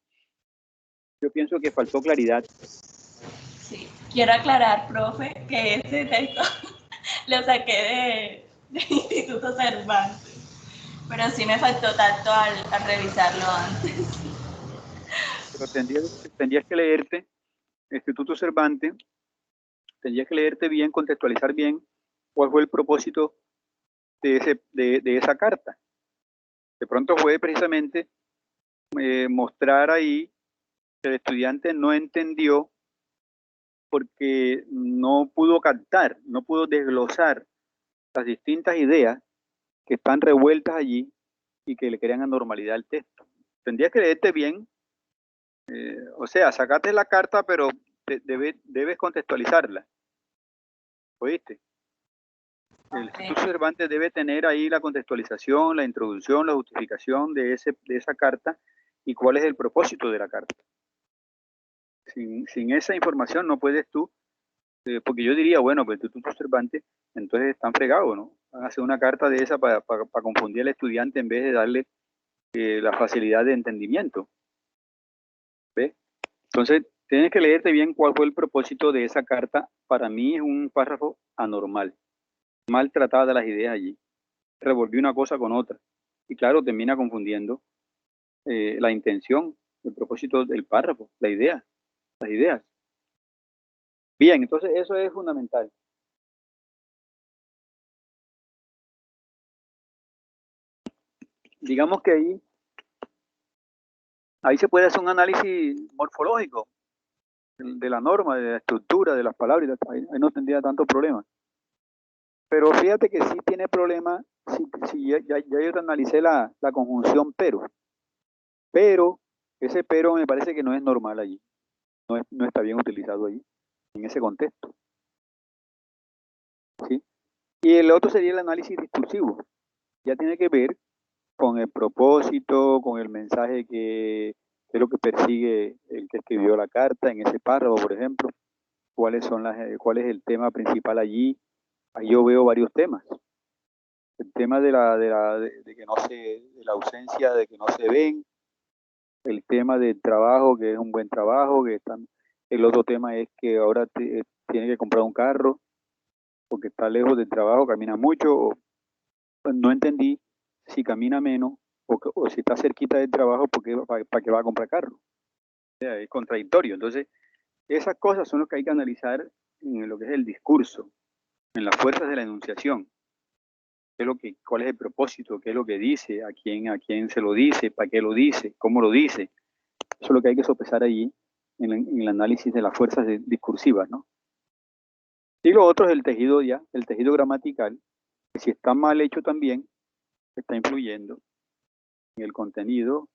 yo pienso que faltó claridad. Sí, quiero aclarar, profe, que ese texto lo saqué de Instituto Cervantes, pero sí me faltó tacto al revisarlo antes. Pero tendrías que leerte Instituto Cervantes, tendrías que leerte bien, contextualizar bien cuál fue el propósito de esa carta. De pronto fue precisamente mostrar ahí que el estudiante no entendió porque no pudo captar, no pudo desglosar las distintas ideas que están revueltas allí y que le crean anormalidad al texto. Tendrías que leerte bien, o sea, sacate la carta, pero debes contextualizarla. ¿Oíste? El Instituto Cervantes debe tener ahí la contextualización, la introducción, la justificación de esa carta y cuál es el propósito de la carta. Sin esa información no puedes tú, porque yo diría, bueno, pues el Instituto Cervantes entonces están fregados, ¿no? Van a hacer una carta de esa para confundir al estudiante en vez de darle la facilidad de entendimiento. ¿Ves? Entonces, tienes que leerte bien cuál fue el propósito de esa carta. Para mí es un párrafo anormal, mal tratada las ideas allí. Revolví una cosa con otra. Y claro, termina confundiendo la intención, el propósito del párrafo, la idea, las ideas. Bien, entonces eso es fundamental. Digamos que ahí se puede hacer un análisis morfológico de la norma, de la estructura, de las palabras, ahí no tendría tanto problema. Pero fíjate que sí tiene problema, si ya yo te analicé la conjunción pero ese pero me parece que no es normal allí, no está bien utilizado allí, en ese contexto. ¿Sí? Y el otro sería el análisis discursivo, ya tiene que ver con el propósito, con el mensaje que es lo que persigue el que escribió la carta en ese párrafo, por ejemplo, cuál es el tema principal allí. Ahí yo veo varios temas. El tema de que no se, de la ausencia, de que no se ven, el tema del trabajo, que es un buen trabajo, el otro tema es que ahora tiene que comprar un carro porque está lejos del trabajo, camina mucho, pues no entendí si camina menos o si está cerquita del trabajo, ¿para qué va a comprar carro? O sea, es contradictorio. Entonces, esas cosas son lo que hay que analizar en lo que es el discurso, en las fuerzas de la enunciación. ¿Cuál es el propósito? ¿Qué es lo que dice? ¿A quién se lo dice? ¿Para qué lo dice? ¿Cómo lo dice? Eso es lo que hay que sopesar allí en el análisis de las fuerzas discursivas, ¿no? Y lo otro es el tejido gramatical, que si está mal hecho también, está influyendo en el contenido,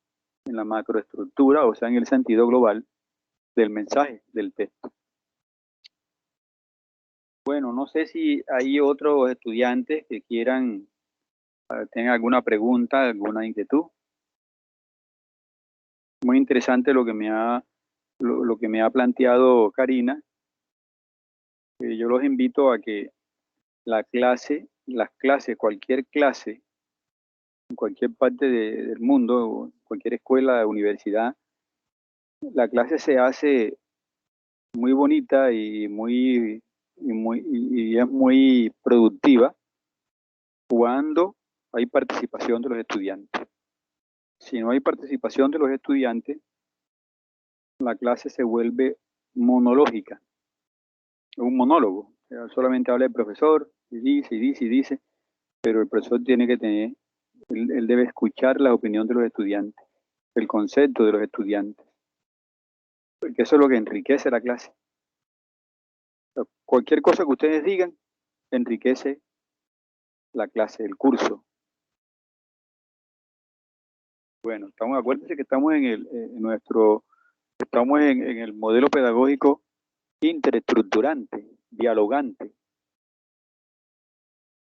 en la macroestructura, o sea, en el sentido global del mensaje, del texto. Bueno, no sé si hay otros estudiantes que quieran, tengan alguna pregunta, alguna inquietud. Muy interesante lo que me ha planteado Karina. Yo los invito a que cualquier clase, en cualquier parte del mundo, cualquier escuela, universidad, la clase se hace muy bonita y es muy productiva cuando hay participación de los estudiantes. Si no hay participación de los estudiantes, la clase se vuelve monológica, un monólogo. O sea, solamente habla el profesor y dice, pero el profesor tiene que él debe escuchar la opinión de los estudiantes, el concepto de los estudiantes, porque eso es lo que enriquece la clase. O sea, cualquier cosa que ustedes digan enriquece la clase, el curso. Bueno, acuérdense que estamos estamos en el modelo pedagógico interestructurante, dialogante.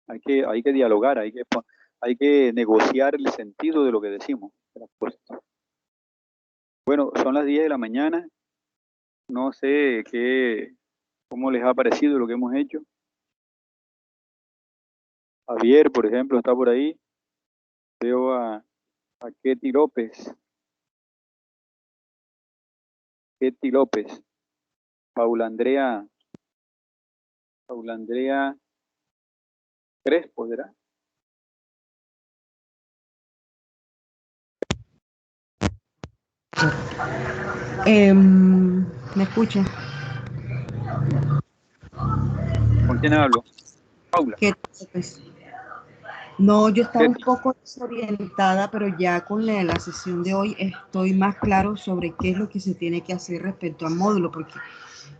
Hay que dialogar, hay que negociar el sentido de lo que decimos, de las cosas. Bueno, son las 10 de la mañana. No sé cómo les ha parecido lo que hemos hecho. Javier, por ejemplo, está por ahí. Veo a Ketty López. Paula Andrea Crespo, ¿verdad? ¿Me escucha? ¿Con quién hablo? Paula. ¿Qué pues? No, yo estaba un Ketty. poco desorientada, pero ya con la sesión de hoy estoy más claro sobre qué es lo que se tiene que hacer respecto al módulo, porque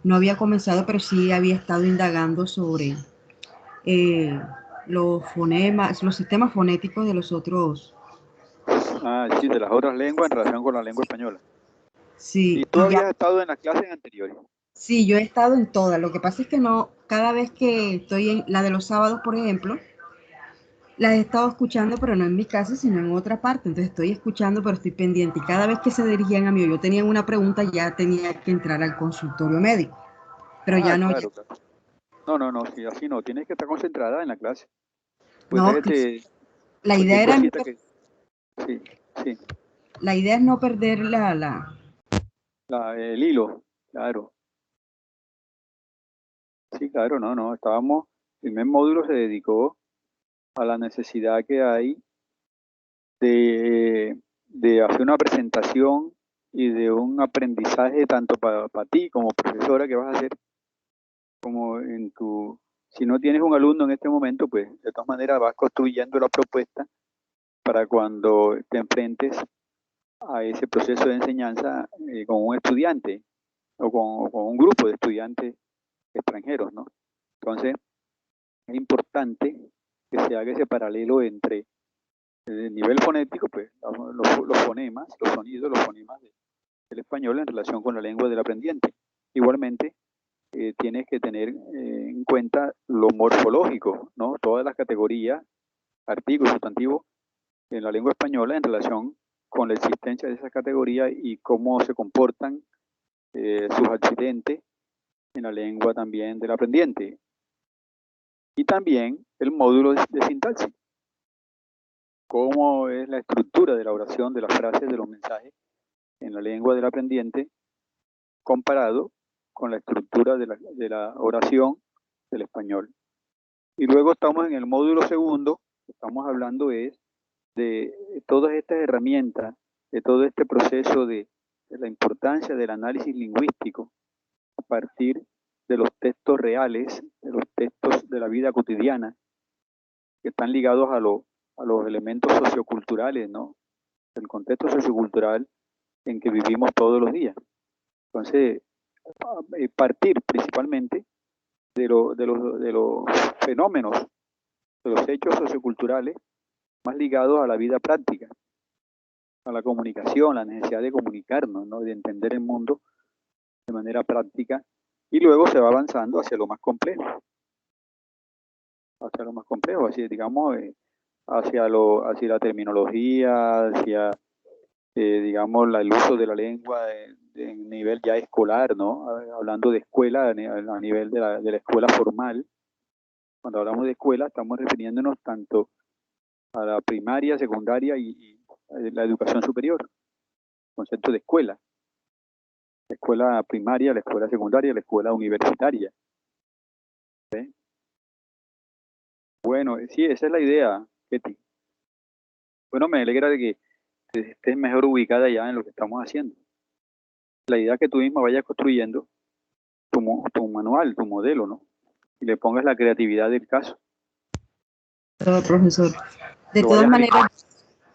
no había comenzado, pero sí había estado indagando sobre los fonemas, los sistemas fonéticos de los otros. Sí, de las otras lenguas en relación con la lengua española. Sí, ¿Y tú y ya, habías estado en las clases anteriores? sí, yo he estado en todas. Lo que pasa es que no, cada vez que estoy en la de los sábados, por ejemplo, las he estado escuchando, pero no en mi casa, sino en otra parte. Entonces estoy escuchando, pero estoy pendiente. Y cada vez que se dirigían a mí o yo tenía una pregunta, ya tenía que entrar al consultorio médico. Pero ya no, Claro, claro. No, sí, así no. Tienes que estar concentrada en la clase. Pues no, déjate, la cualquier idea era cosita que... Sí, Sí, La idea es no perder el hilo, claro. Sí, claro, no, estábamos, el primer módulo se dedicó a la necesidad que hay de hacer una presentación y de un aprendizaje tanto para ti como profesora que vas a hacer, como si no tienes un alumno en este momento, pues de todas maneras vas construyendo la propuesta para cuando te enfrentes a ese proceso de enseñanza con un estudiante o con un grupo de estudiantes extranjeros, ¿no? Entonces, es importante que se haga ese paralelo entre el nivel fonético, pues los fonemas, los sonidos, los fonemas del español en relación con la lengua del aprendiente. Igualmente, tienes que tener en cuenta lo morfológico, ¿no? Todas las categorías, artículos, sustantivos en la lengua española en relación con la existencia de esas categorías y cómo se comportan sus accidentes en la lengua también del aprendiente. Y también el módulo de sintaxis, cómo es la estructura de la oración, de las frases, de los mensajes en la lengua del aprendiente comparado con la estructura de la oración del español. Y luego estamos en el módulo segundo, estamos hablando es de todas estas herramientas, de todo este proceso de la importancia del análisis lingüístico a partir de los textos reales, de los textos de la vida cotidiana, que están ligados a los elementos socioculturales, ¿no? El contexto sociocultural en que vivimos todos los días. Entonces, partir principalmente de los fenómenos, de los hechos socioculturales más ligados a la vida práctica, a la comunicación, la necesidad de comunicarnos, ¿no? De entender el mundo de manera práctica, y luego se va avanzando hacia lo más complejo, así digamos, hacia la terminología, hacia digamos el uso de la lengua en nivel ya escolar, ¿no? Hablando de escuela, a nivel de la escuela formal. Cuando hablamos de escuela estamos refiriéndonos tanto a la primaria, secundaria y la educación superior, concepto de escuela. La escuela primaria, la escuela secundaria, la escuela universitaria. ¿Sí? Bueno, sí, esa es la idea, Ketty. Bueno, me alegra de que estés mejor ubicada ya en lo que estamos haciendo. La idea es que tú misma vayas construyendo tu manual, tu modelo, ¿no? Y le pongas la creatividad del caso. Todo, profesor. De Lo todas vayas maneras,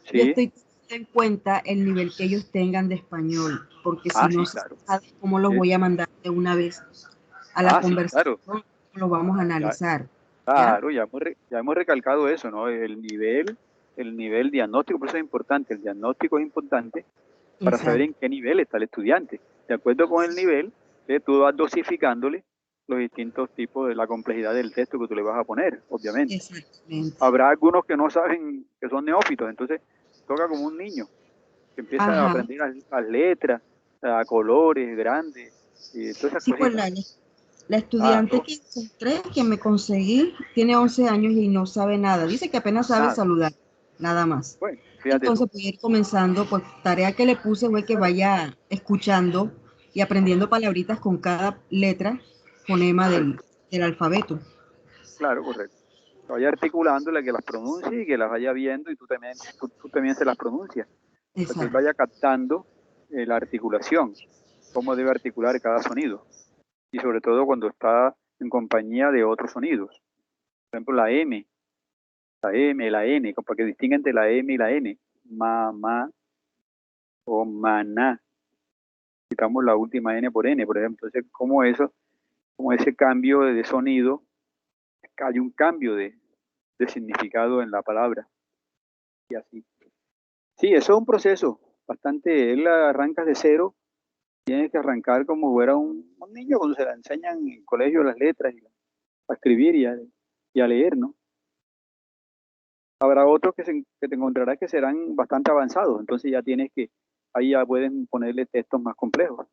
yo Sí, estoy teniendo en cuenta el nivel que ellos tengan de español, porque si no sí, se claro. sabe cómo los Sí. voy a mandar de una vez a la Sí, conversación, claro. lo vamos a Ya, analizar. claro, ya hemos recalcado eso, ¿no? El nivel diagnóstico, por eso es importante. El diagnóstico es importante para saber en Exacto. qué nivel está el estudiante. De acuerdo con el nivel, tú vas dosificándole los distintos tipos de la complejidad del texto que tú le vas a poner, obviamente. Exactamente. Habrá algunos que no saben, que son neófitos, entonces toca como un niño, que empieza a Ajá. aprender las letras, a colores grandes, y todas esas Sí, pues cositas. la estudiante Claro, que encontré, que me conseguí, tiene 11 años y no sabe nada. Dice que apenas sabe nada. saludar, nada más. Bueno, fíjate Entonces tú. voy a ir comenzando, pues tarea que le puse fue que vaya escuchando y aprendiendo palabritas con cada letra, fonema del alfabeto. Claro, correcto. Vaya articulándola, que las pronuncie y que las vaya viendo y tú también se las pronuncias. Para que él Exacto. vaya captando la articulación, cómo debe articular cada sonido. Y sobre todo cuando está en compañía de otros sonidos. Por ejemplo, la M, la N, para que distinga entre la M y la N. Ma o maná. Quitamos la última N por N, por ejemplo. Entonces, como ese cambio de sonido, hay un cambio de significado en la palabra. Y así. Sí, eso es un proceso bastante. Él arranca de cero, tiene que arrancar como fuera un niño cuando se le enseñan en el colegio las letras a escribir y a leer, ¿no? Habrá otros que te encontrarás que serán bastante avanzados, entonces ahí ya pueden ponerle textos más complejos,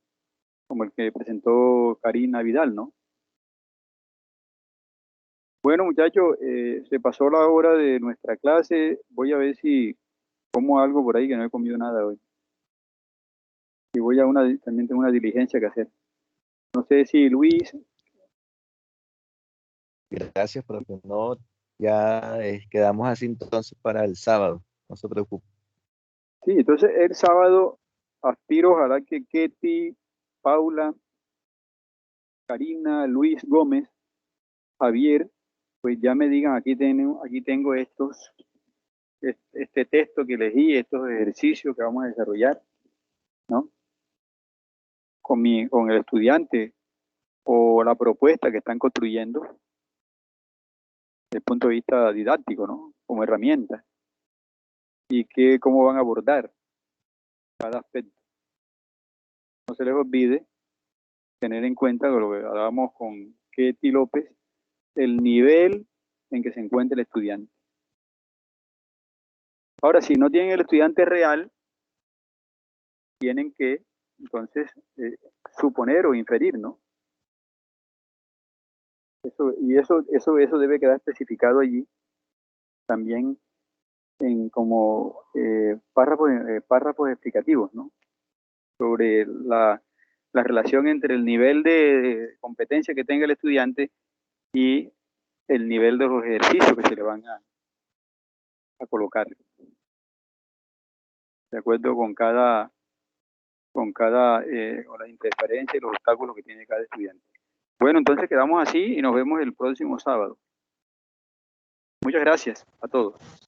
como el que presentó Karina Vidal, ¿no? Bueno, muchachos, se pasó la hora de nuestra clase. Voy a ver si como algo por ahí que no he comido nada hoy. Y voy a también tengo una diligencia que hacer. No sé si Luis, Gracias, profe. No, ya quedamos así entonces para el sábado. No se preocupe. sí, entonces el sábado aspiro, ojalá que Ketty, Paula, Karina, Luis Gómez, Javier, pues ya me digan, aquí tengo este texto que elegí, estos ejercicios que vamos a desarrollar, ¿no? Con el estudiante o la propuesta que están construyendo desde el punto de vista didáctico, ¿no? Como herramienta. Y cómo van a abordar cada aspecto. No se les olvide tener en cuenta lo que hablábamos con Ketty López, el nivel en que se encuentra el estudiante. Ahora, si no tienen el estudiante real, tienen que, entonces, suponer o inferir, ¿no? Eso debe quedar especificado allí también en como párrafos explicativos, ¿no? Sobre la relación entre el nivel de competencia que tenga el estudiante y el nivel de los ejercicios que se le van a colocar, de acuerdo con con las interferencias y los obstáculos que tiene cada estudiante. Bueno, entonces quedamos así y nos vemos el próximo sábado. Muchas gracias a todos.